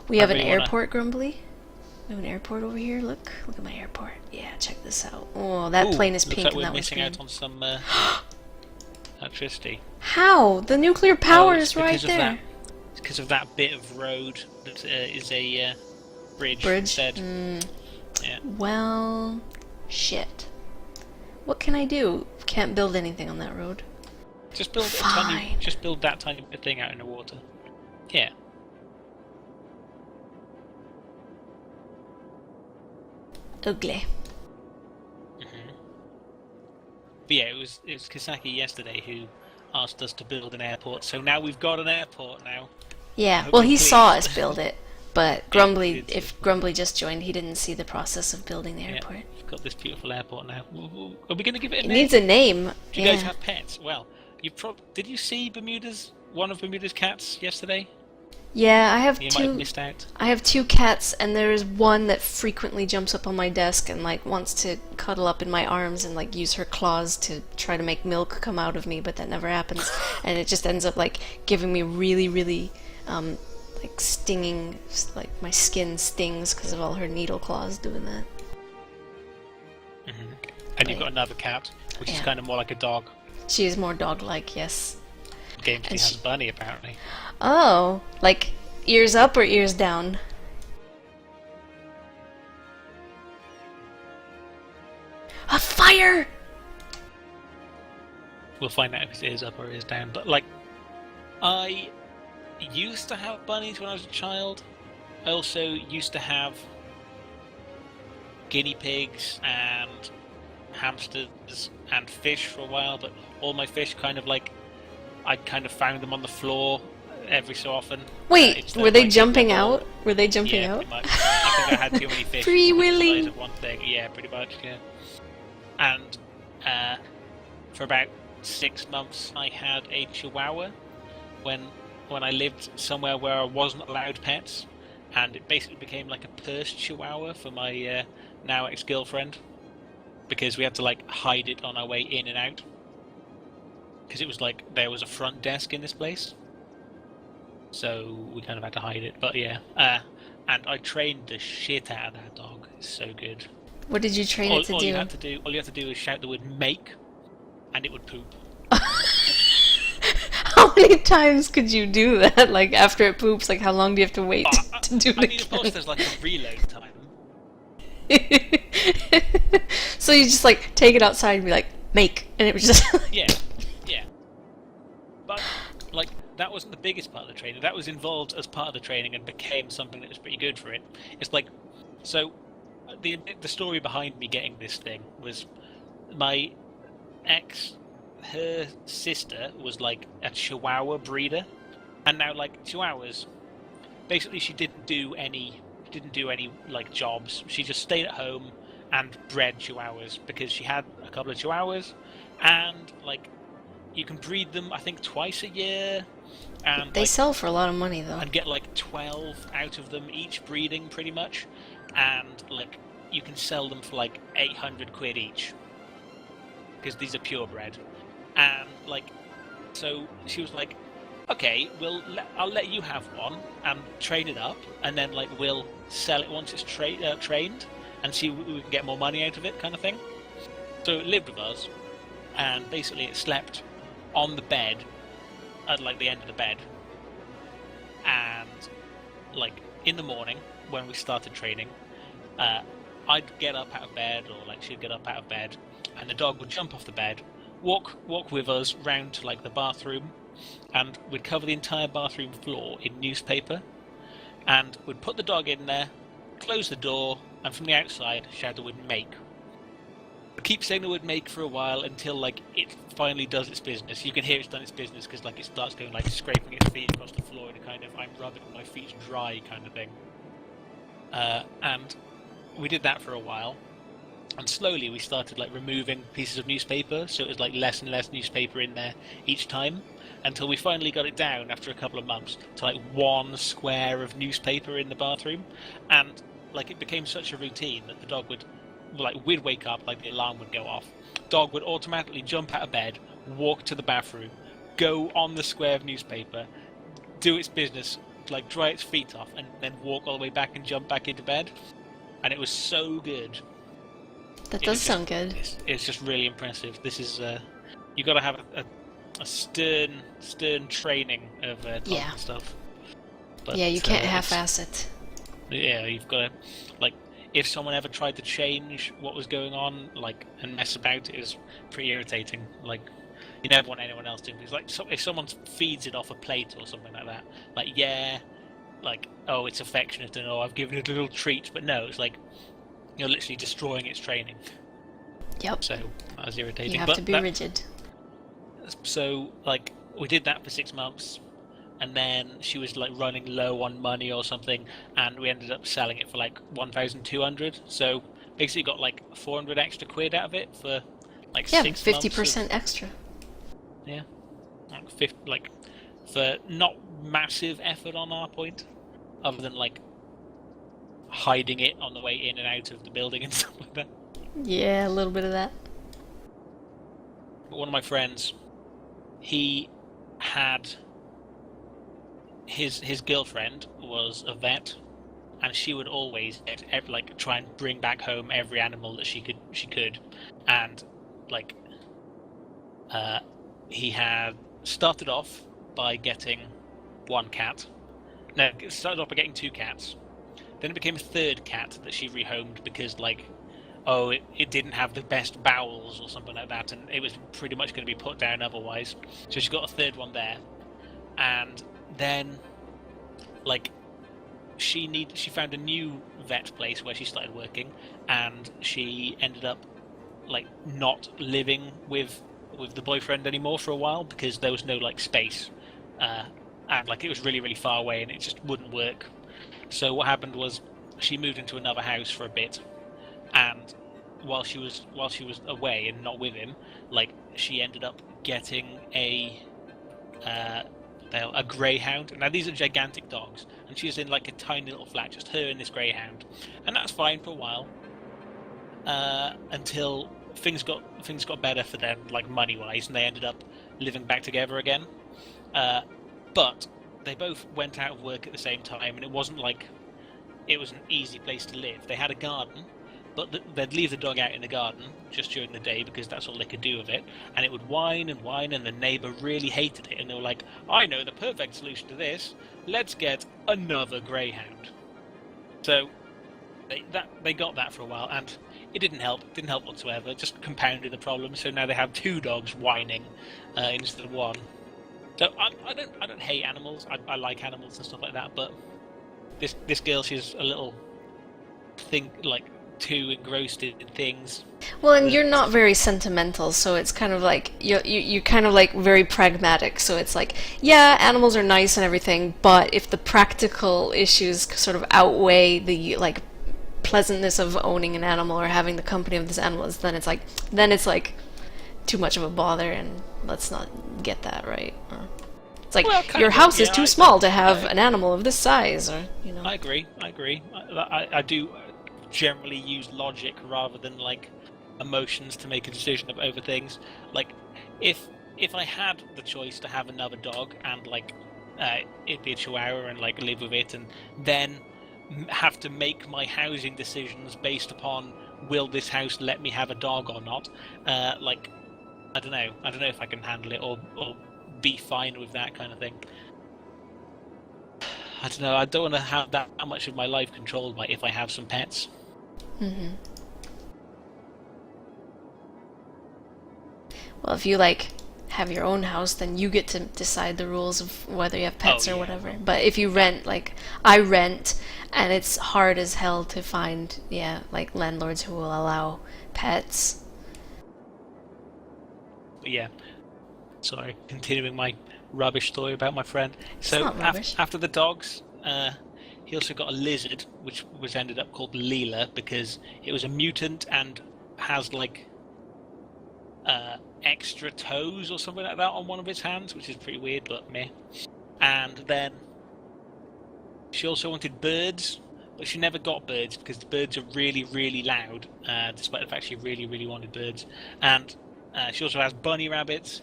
We have an airport, Grumbly. We have an airport over here. Look at my airport. Yeah, check this out. Oh, that plane is pink and that one's green. Looks like we're missing out on some electricity. How? The nuclear power is right there. It's because of that bit of road that is a bridge. Instead. Yeah. Well, shit. What can I do? Can't build anything on that road. Just build that tiny bit thing out in the water. Yeah. Ugly. But yeah, it was Kisaki yesterday who asked us to build an airport. So now we've got an airport now. Yeah. Well, he saw us build it, but Grumbly, if Grumbly just joined, he didn't see the process of building the airport. Yeah, we've got this beautiful airport now. Are we going to give it a name? It needs a name. Do you guys have pets? Well, did you see one of Bermuda's cats yesterday? Yeah, I have you two. Might have missed out. I have two cats, and there is one that frequently jumps up on my desk and like wants to cuddle up in my arms and like use her claws to try to make milk come out of me, but that never happens, and it just ends up like giving me really, really, like stinging, like my skin stings because of all her needle claws doing that. And you've got another cat, which is kind of more like a dog. She is more dog-like, yes. GamesTea has a bunny, apparently. Oh, like ears up or ears down? A fire! We'll find out if his ears up or ears down. But like, I used to have bunnies when I was a child. I also used to have guinea pigs and hamsters and fish for a while, but all my fish kind of like, I kind of found them on the floor every so often. Wait, were they jumping out? Were they jumping out? Pretty much. I think I had too many fish. Free willy. Of one thing. Yeah, pretty much. Yeah. And for about 6 months, I had a chihuahua when I lived somewhere where I wasn't allowed pets, and it basically became like a purse chihuahua for my now ex-girlfriend, because we had to like hide it on our way in and out. Because it was like, there was a front desk in this place. So we kind of had to hide it. But yeah. And I trained the shit out of that dog. It's so good. What did you train it to do? All you have to do is shout the word make, and it would poop. How many times could you do that? Like, after it poops, like, how long do you have to wait to do it again? Of course there's like a reload time. So you just, like, take it outside and be like, make, and it was just... Yeah. But, like, that wasn't the biggest part of the training. That was involved as part of the training and became something that was pretty good for it. It's like, so, the story behind me getting this thing was my ex, her sister was like a chihuahua breeder, and now like chihuahuas, basically she didn't do any like jobs. She just stayed at home and bred chihuahuas because she had a couple of chihuahuas, and like you can breed them I think twice a year, and they sell for a lot of money though, and get like 12 out of them each breeding pretty much, and like you can sell them for like 800 quid each because these are purebred. And like, so she was like, okay, I'll let you have one and train it up, and then like we'll sell it once it's trained and see if we can get more money out of it, kind of thing. So it lived with us, and basically it slept on the bed at like the end of the bed, and like in the morning when we started training, I'd get up out of bed, or like she'd get up out of bed, and the dog would jump off the bed, walk with us round to like the bathroom, and we'd cover the entire bathroom floor in newspaper, and we'd put the dog in there, close the door, and from the outside shout the word make. keep saying the word make for a while until like it finally does its business. You can hear it's done its business because like it starts going like scraping its feet across the floor in a kind of I'm rubbing my feet dry kind of thing. And we did that for a while, and slowly we started like removing pieces of newspaper, so it was like less and less newspaper in there each time, until we finally got it down after a couple of months to like one square of newspaper in the bathroom, and like it became such a routine that the dog would, like, we'd wake up, like the alarm would go off, dog would automatically jump out of bed, walk to the bathroom, go on the square of newspaper, do its business, like dry its feet off, and then walk all the way back and jump back into bed. And it was so good. That does sound good. It's just really impressive. This is you got to have a stern training of dog and stuff. But, yeah, you can't half-ass it. Yeah, you've got to, like, if someone ever tried to change what was going on, like, and mess about, it was pretty irritating. Like, you never want anyone else doing it. It's like, if someone feeds it off a plate or something like that, like, yeah, like, oh, it's affectionate and oh, I've given it a little treat, but no, it's like, you're literally destroying its training. Yep. So, that was irritating. You have to be rigid. So, like, we did that for 6 months. And then she was like running low on money or something, and we ended up selling it for like 1,200. So basically got like 400 extra quid out of it for like 6 months. 50% extra. Yeah, like for not massive effort on our point, other than like hiding it on the way in and out of the building and stuff like that. Yeah, a little bit of that. But one of my friends, he had. His girlfriend was a vet, and she would always like try and bring back home every animal that she could, and like he had started off by getting one cat. No, started off by getting 2 cats. Then it became a 3rd cat that she rehomed because like, oh, it didn't have the best bowels or something like that, and it was pretty much going to be put down otherwise. So she got a 3rd one there, and then, like, she found a new vet place where she started working, and she ended up, like, not living with the boyfriend anymore for a while because there was no like space, and like it was really really far away and it just wouldn't work. So what happened was she moved into another house for a bit, and while she was away and not with him, like she ended up getting a greyhound. Now these are gigantic dogs, and she was in like a tiny little flat, just her and this greyhound, and that's fine for a while, until things got better for them, like money wise, and they ended up living back together again. But they both went out of work at the same time, and it wasn't like it was an easy place to live. They had a garden, but they'd leave the dog out in the garden just during the day because that's all they could do with it, and it would whine and whine, and the neighbour really hated it, and they were like, I know the perfect solution to this, let's get another greyhound. So they got that for a while, and it didn't help whatsoever, it just compounded the problem. So now they have 2 dogs whining instead of 1. So I don't hate animals, I like animals and stuff like that, but this girl, she's a little too engrossed in things. Well, and you're not very sentimental, so it's kind of like you kind of like very pragmatic. So it's like, yeah, animals are nice and everything, but if the practical issues sort of outweigh the like pleasantness of owning an animal or having the company of this animal, then it's like too much of a bother, and let's not get that right. It's like, well, your house is too small to have an animal of this size, or you know. I agree. I do generally use logic rather than like emotions to make a decision over things. Like if I had the choice to have another dog and like it'd be a chihuahua and like live with it, and then have to make my housing decisions based upon will this house let me have a dog or not, like I don't know if I can handle it or be fine with that kind of thing. I don't know, I don't want to have that much of my life controlled by if I have some pets. Mm-hmm. Well, if you like have your own house, then you get to decide the rules of whether you have pets or whatever. But if you rent, like I rent, and it's hard as hell to find like landlords who will allow pets. But yeah, sorry, continuing my rubbish story about my friend. So not rubbish. after the dogs, he also got a lizard, which was ended up called Leela because it was a mutant and has like extra toes or something like that on one of its hands, which is pretty weird, but meh. And then she also wanted birds, but she never got birds because the birds are really, really loud, despite the fact she really, really wanted birds. And she also has bunny rabbits,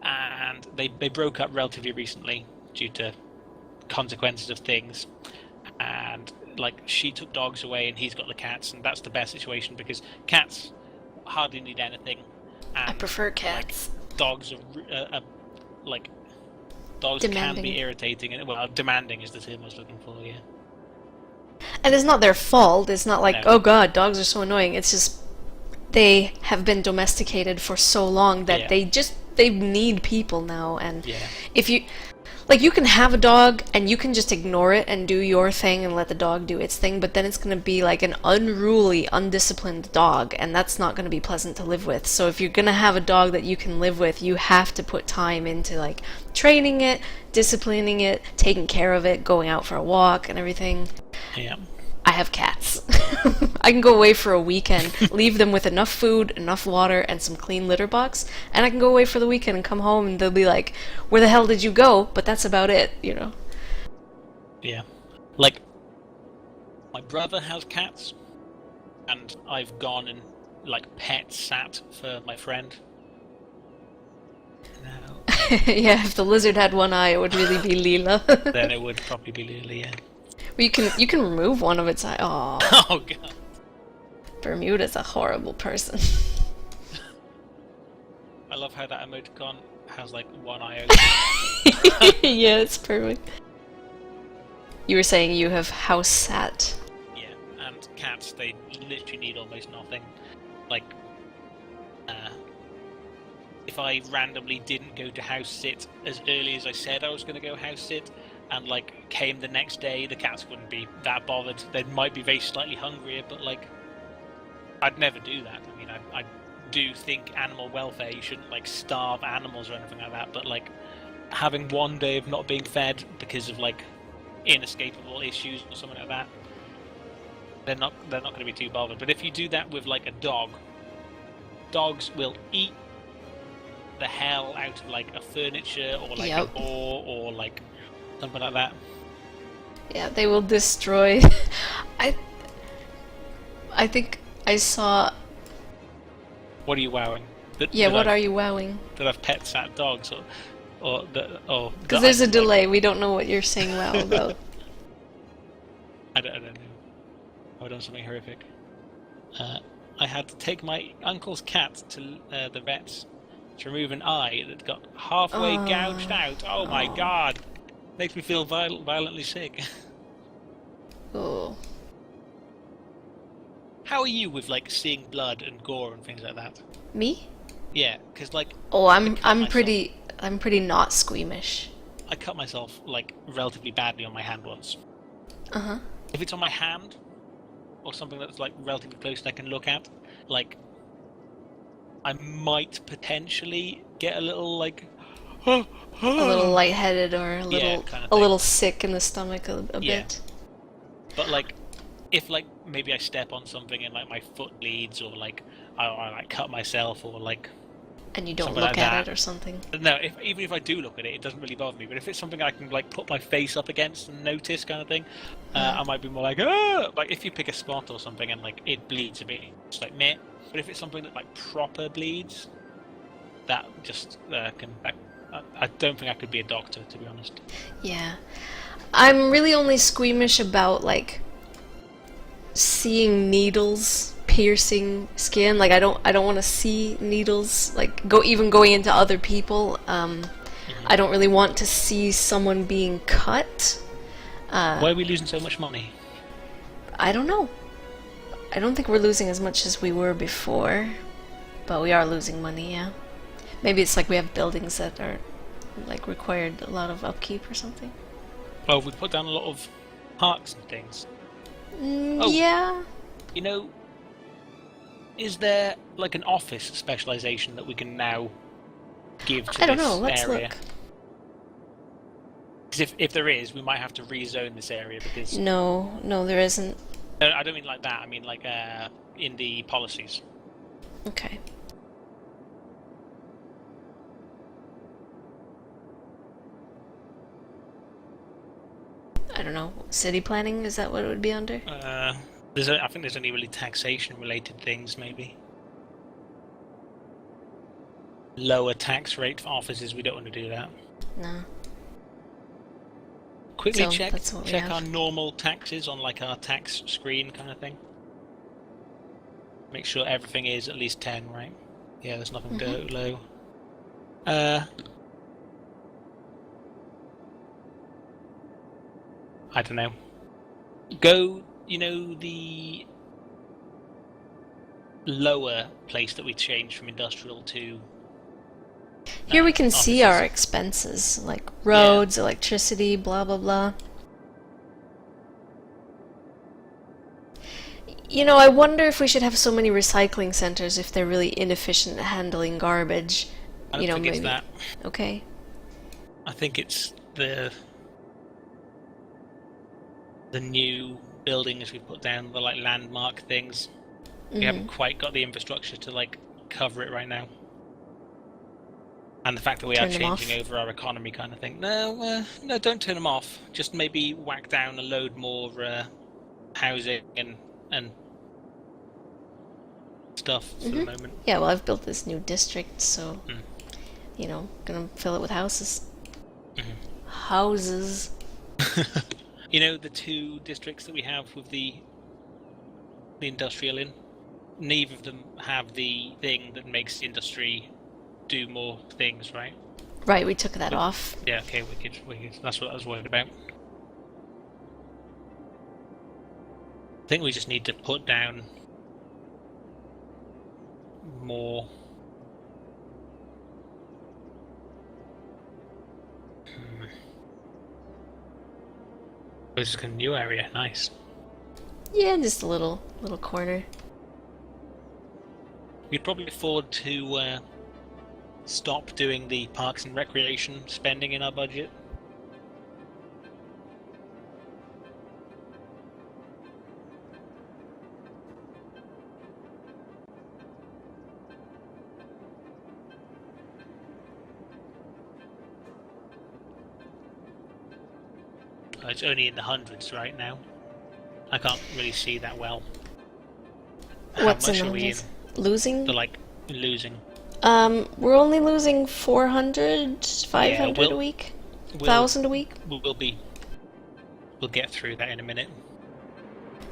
and they broke up relatively recently due to consequences of things. And like she took dogs away, and he's got the cats, and that's the best situation because cats hardly need anything. And, I prefer cats. Like, dogs are like dogs Demanding. can be irritating, and well, demanding is the term I was looking for. Yeah. And it's not their fault. It's not like, No. oh god, dogs are so annoying. It's just they have been domesticated for so long that they need people now. And if you you can have a dog and you can just ignore it and do your thing and let the dog do its thing, but then it's going to be like an unruly, undisciplined dog, and that's not going to be pleasant to live with. So if you're going to have a dog that you can live with, you have to put time into like training it, disciplining it, taking care of it, going out for a walk and everything. Yeah. I have cats. I can go away for a weekend, leave them with enough food, enough water, and some clean litter box, and I can go away for the weekend and come home and they'll be like, where the hell did you go? But that's about it, you know? Yeah. Like, my brother has cats, and I've gone and, like, pet sat for my friend. Now, Yeah, if the lizard had one eye, it would really be Leela. then it would probably be Lily, yeah. You can remove one of its eye. Oh, Oh, God. Bermuda's a horrible person. I love how that emoticon has, like, one eye open. Yeah, it's perfect. You were saying you have house sat. Yeah, and cats, they literally need almost nothing. Like, if I randomly didn't go to house sit as early as I said I was going to go house sit, and like came the next day, the cats wouldn't be that bothered. They might be very slightly hungrier, but like, I'd never do that. I mean, I do think animal welfare, you shouldn't like starve animals or anything like that, but like having one day of not being fed because of like inescapable issues or something like that, they're not going to be too bothered. But if you do that with like a dog, dogs will eat the hell out of like a furniture or like a door or like something like that. Yeah, they will destroy. I think I saw. What are you wowing? What are you wowing? That I've pet sat dogs or because there's a delay. We don't know what you're saying wow about. I don't know. I've done something horrific. I had to take my uncle's cat to the vets to remove an eye that got halfway gouged out. Oh my god! Makes me feel violently sick. Oh. How are you with like seeing blood and gore and things like that? Me? Yeah, because like. Oh, I'm pretty not squeamish. I cut myself like relatively badly on my hand once. Uh-huh. If it's on my hand or something that's like relatively close that I can look at, like I might potentially get a little like a little lightheaded or a little sick in the stomach a bit. But like if like maybe I step on something and like my foot bleeds or like I like cut myself or like and you don't look at it or something. No, even if I do look at it, it doesn't really bother me. But if it's something I can like put my face up against and notice, kind of thing, I might be more like, ah! Like if you pick a spot or something and like it bleeds a bit, it's like meh. But if it's something that like proper bleeds, that just can. I don't think I could be a doctor, to be honest. Yeah, I'm really only squeamish about like seeing needles piercing skin. Like I don't want to see needles like going into other people. I don't really want to see someone being cut. Why are we losing so much money? I don't know. I don't think we're losing as much as we were before, but we are losing money, yeah. Maybe it's like we have buildings that are like required a lot of upkeep or something. Well, we put down a lot of parks and things. Yeah. You know, is there like an office specialization that we can now give to I don't this know. Let's area? look. Because if there is, we might have to rezone this area because... No, there isn't. No, I don't mean like that. I mean like in the policies. Okay. I don't know. City planning, is that what it would be under? I think there's only really taxation-related things, maybe. Lower tax rate for offices, we don't want to do that. No. Quickly So, check that's what we have. our normal taxes on like our tax screen kind of thing. Make sure everything is at least 10, right? Yeah, there's nothing low. I don't know. Go, the lower place that we changed from industrial to... Here we can see offices. our expenses, like roads, electricity, blah blah blah. I wonder if we should have so many recycling centers if they're really inefficient at handling garbage. I don't think maybe. it's that. Okay. I think it's the new buildings we put down, the like landmark things. We haven't quite got the infrastructure to like cover it right now. And the fact that we are changing over our economy kind of thing. No, don't turn them off. Just maybe whack down a load more housing and stuff for the moment. Yeah, well, I've built this new district, so, gonna fill it with houses. Houses. The two districts that we have with the industrial in, neither of them have the thing that makes industry do more things, right? Right, we took that off. Yeah, okay, wicked. That's what I was worried about. I think we just need to put down more... This is a new area, nice. Yeah, just a little corner. We'd probably afford to stop doing the parks and recreation spending in our budget. It's only in the hundreds right now. I can't really see that well. What's in the hundreds? Losing? The losing. We're only losing 400, 500 a week? 1,000 a week? We'll get through that in a minute.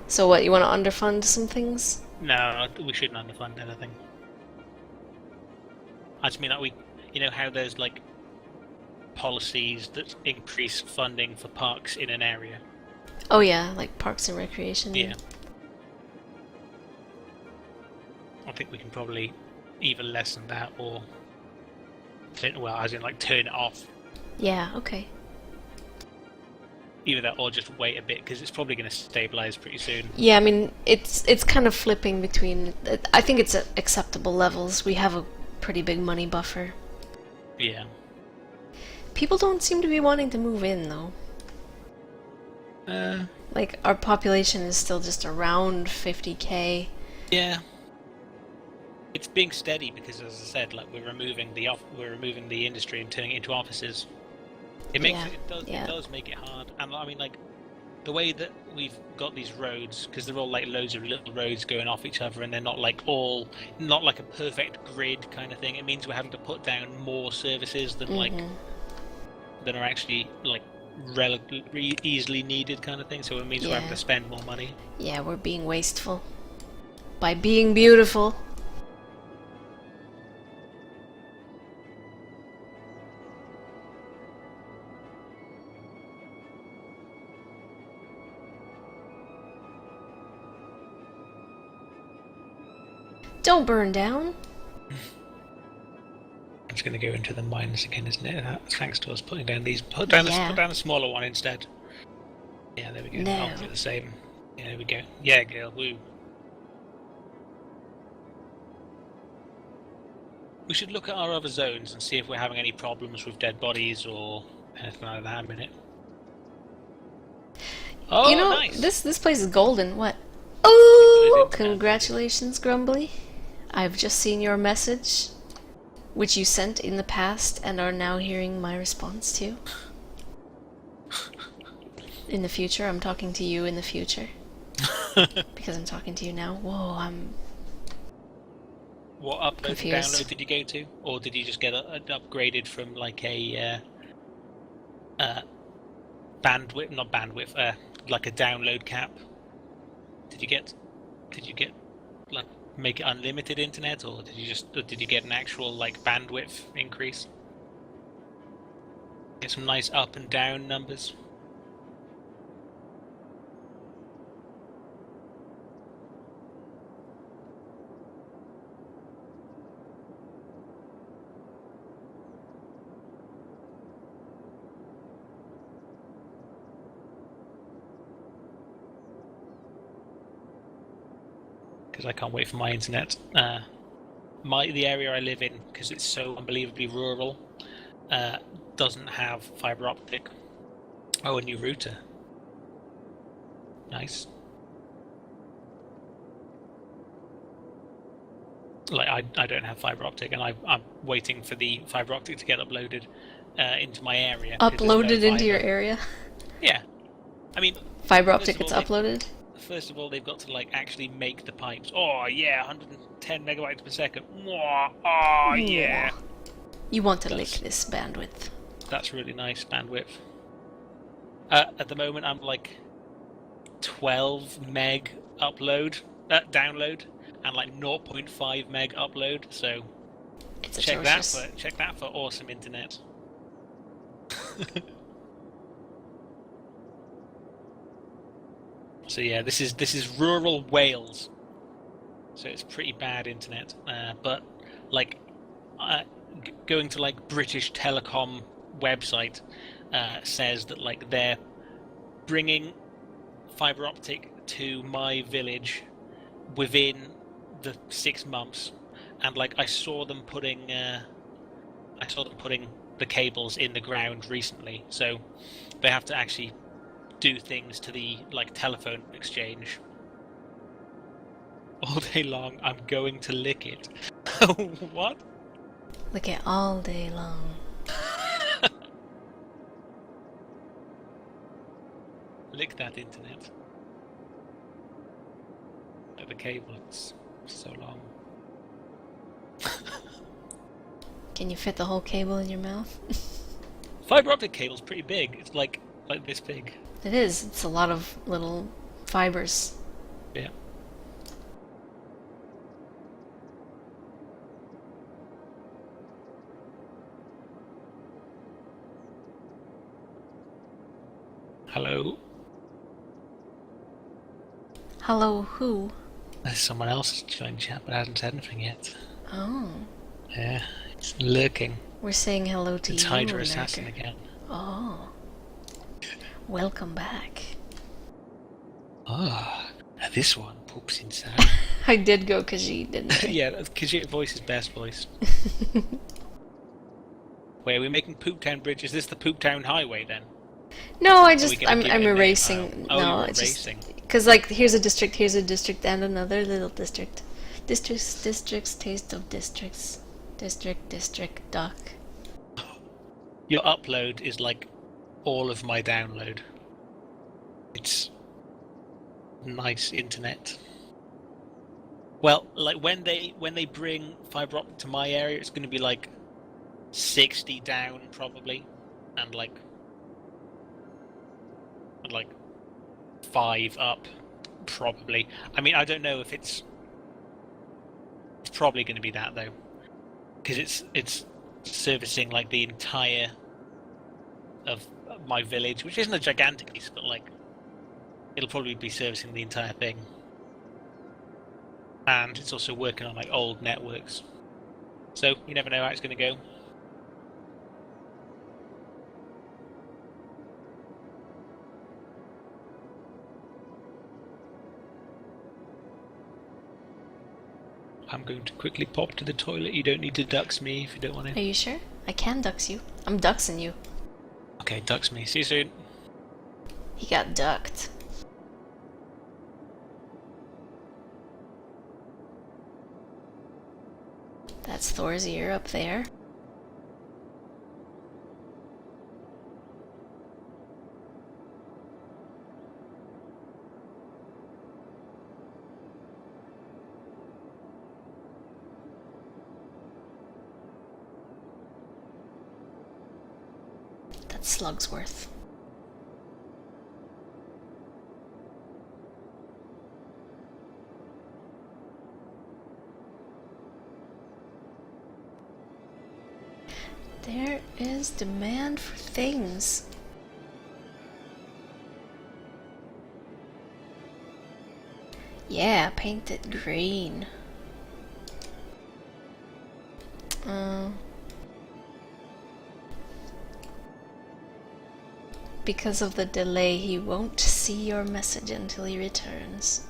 So what, you want to underfund some things? No, we shouldn't underfund anything. I just mean that how there's like policies that increase funding for parks in an area. Oh yeah, like parks and recreation. Yeah. I think we can probably either lessen that or turn it off. Yeah, okay. Either that or just wait a bit because it's probably going to stabilize pretty soon. Yeah, I mean, it's kind of flipping between... I think it's at acceptable levels. We have a pretty big money buffer. Yeah. People don't seem to be wanting to move in, though. Like, our population is still just around 50k. Yeah. It's being steady because, as I said, like we're removing the industry and turning it into offices. It does make it hard, and I mean, like the way that we've got these roads, because they're all like loads of little roads going off each other, and they're not like a perfect grid kind of thing. It means we're having to put down more services than that are actually like relatively easily needed kind of thing. So it means we're having to spend more money. Yeah, we're being wasteful by being beautiful. Don't burn down. It's going to go into the mines again, isn't it? Thanks to us putting down these. Put down a smaller one instead. Yeah, there we go. No. I'll do the same. Yeah, there we go. Yeah, girl, woo. We should look at our other zones and see if we're having any problems with dead bodies or anything like that in a minute. Oh, You know, nice! this place is golden. What? You've got his Oh, internet. congratulations, Grumbly. I've just seen your message, which you sent in the past and are now hearing my response to. In the future, I'm talking to you in the future. Because I'm talking to you now. Whoa, I'm What upload and confused. download did you go to? Or did you just get upgraded from like a bandwidth, not bandwidth, like a download cap? Did you get like make it unlimited internet, or did you get an actual like bandwidth increase? Get some nice up and down numbers. Because I can't wait for my internet. The area I live in, because it's so unbelievably rural, doesn't have fiber optic. Oh, a new router. Nice. Like I don't have fiber optic, and I'm waiting for the fiber optic to get uploaded into my area. Uploaded No into your area? Yeah, I mean, Fiber optic gets uploaded? first of all, they've got to like actually make the pipes. Oh yeah, 110 megabytes per second. Oh yeah. You want to lick this bandwidth. That's really nice bandwidth. At the moment, I'm like 12 meg download, and like 0.5 meg upload. So It's check atrocious. check that for awesome internet. So yeah, this is rural Wales, so it's pretty bad internet. But like going to like British Telecom website says that like they're bringing fiber optic to my village within the 6 months, and like I saw them putting the cables in the ground recently, so they have to actually do things to the like telephone exchange. All day long, I'm going to lick it. What? Lick it all day long. Lick that internet. The cable, it's so long. Can you fit the whole cable in your mouth? Fiber optic cable's pretty big. It's like this big. It is. It's a lot of little fibers. Yeah. Hello? Hello, who? There's someone else joined chat but hasn't said anything yet. Oh. Yeah, it's lurking. We're saying hello to It's you, Hydra Lurker. Assassin again. Oh. Welcome back. Ah, now this one poops inside. I did go Khajiit, didn't I? Yeah, Khajiit voice is best voice. Wait, are we making Poop Town Bridge? Is this the Poop Town Highway then? No, I'm erasing. Oh, no, you're it's erasing. because like here's a district, and another little district. Districts, taste of districts. District, duck. Your upload is like all of my download. It's nice internet. Well, like when they bring fiber optic to my area, it's going to be like 60 down probably, and like 5 up probably. I mean, I don't know if it's probably going to be that though, because it's servicing like the entire of my village, which isn't a gigantic piece, but like it'll probably be servicing the entire thing. And it's also working on like old networks, so you never know how it's going to go. I'm going to quickly pop to the toilet. You don't need to ducks me if you don't want Are to. you sure? I can ducks you. I'm ducksing you. Okay, ducks me. See you soon. He got ducked. That's Thor's ear up there. That's Slugsworth. There is demand for things. Yeah, paint it green. Because of the delay, he won't see your message until he returns.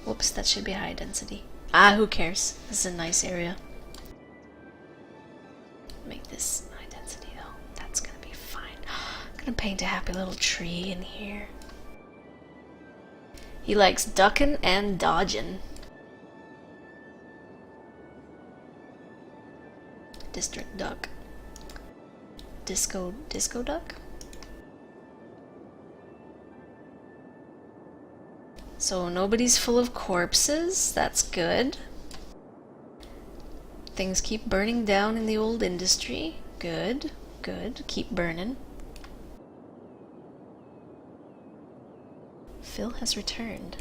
Whoops, that should be high density. Ah, who cares? This is a nice area. Make this high density though. That's gonna be fine. I'm gonna paint a happy little tree in here. He likes ducking and dodging. District duck. Disco duck? So nobody's full of corpses. That's good. Things keep burning down in the old industry. Good, good. Keep burning. Phil has returned.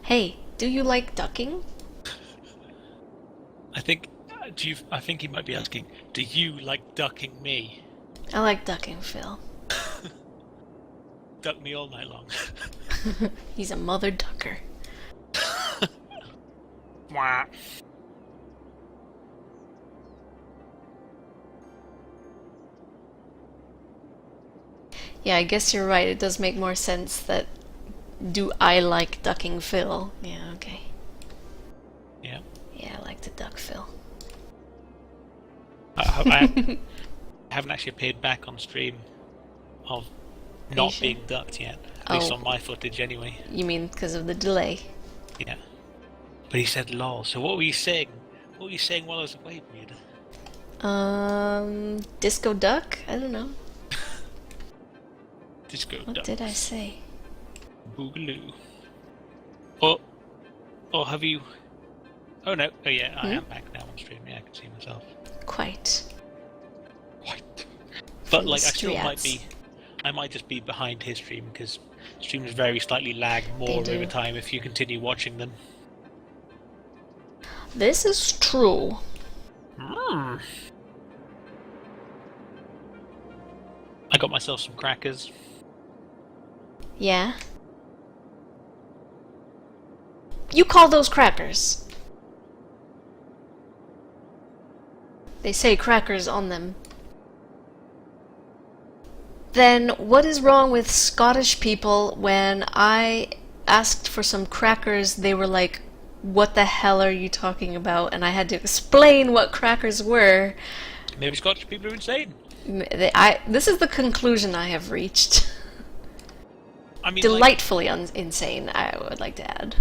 Hey, do you like ducking? I think he might be asking, do you like ducking me? I like ducking Phil. Duck me all night long. He's a mother ducker. Mwah. Yeah, I guess you're right. It does make more sense that do I like ducking Phil? Yeah, okay. Yeah. Yeah, I like to duck Phil. I haven't actually appeared back on stream of not sure? being ducked yet. At least on my footage anyway. You mean because of the delay? Yeah. But he said lol, so what were you saying? What were you saying while I was away, Bermuda? Disco duck? I don't know. Disco What duck. did I say? Boogaloo. Or have you... Oh no, oh yeah, I am back now on stream, yeah, I can see myself. Quite. But like, I still I might just be behind his stream, because streams very slightly lag more over time if you continue watching them. This is true. I got myself some crackers. Yeah? You call those crackers? They say crackers on them. Then what is wrong with Scottish people? When I asked for some crackers, they were like, what the hell are you talking about? And I had to explain what crackers were. Maybe Scottish people are insane. This is the conclusion I have reached. I mean, delightfully insane, I would like to add.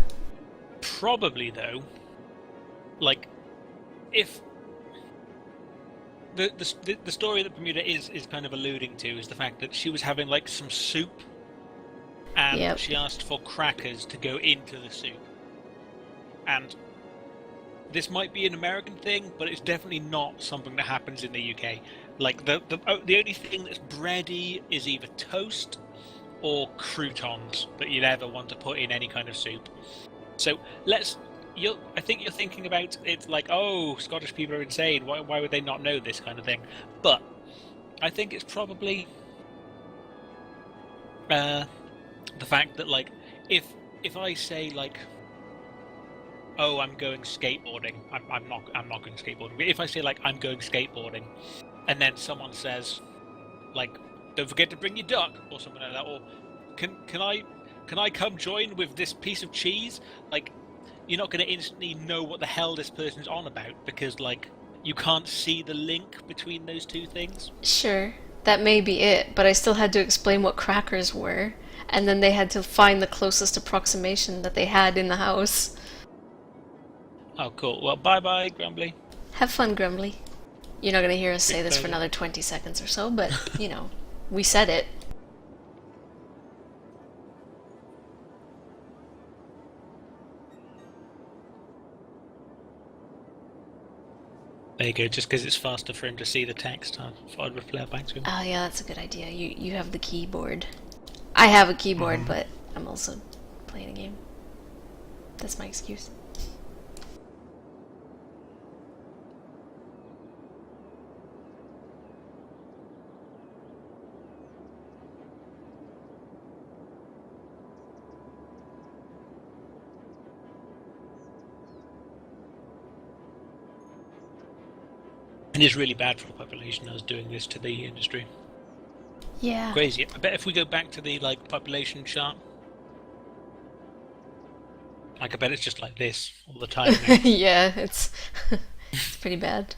Probably, though, like, if the story that Bermuda is kind of alluding to is the fact that she was having like some soup, and she asked for crackers to go into the soup, and this might be an American thing, but it's definitely not something that happens in the UK. Like the only thing that's bready is either toast or croutons that you'd ever want to put in any kind of soup. So I think you're thinking about it like, oh, Scottish people are insane. Why would they not know this kind of thing? But I think it's probably the fact that like if I say like, oh, I'm going skateboarding. I'm not going skateboarding. But if I say like I'm going skateboarding, and then someone says like, don't forget to bring your duck or something like that, or can I can I come join with this piece of cheese? Like, you're not going to instantly know what the hell this person's on about because, like, you can't see the link between those two things. Sure, that may be it, but I still had to explain what crackers were, and then they had to find the closest approximation that they had in the house. Oh, cool. Well, bye bye, Grumbly. Have fun, Grumbly. You're not going to hear us Big say this for pleasure. another 20 seconds or so, but, we said it. There you go, just because it's faster for him to see the text, I thought I'd reply back to him. Oh, yeah, that's a good idea. You have the keyboard. I have a keyboard, but I'm also playing a game. That's my excuse. And it's really bad for the population us doing this to the industry. Yeah. Crazy. I bet if we go back to the like population chart, like I bet it's just like this all the time now. Yeah, it's it's pretty bad.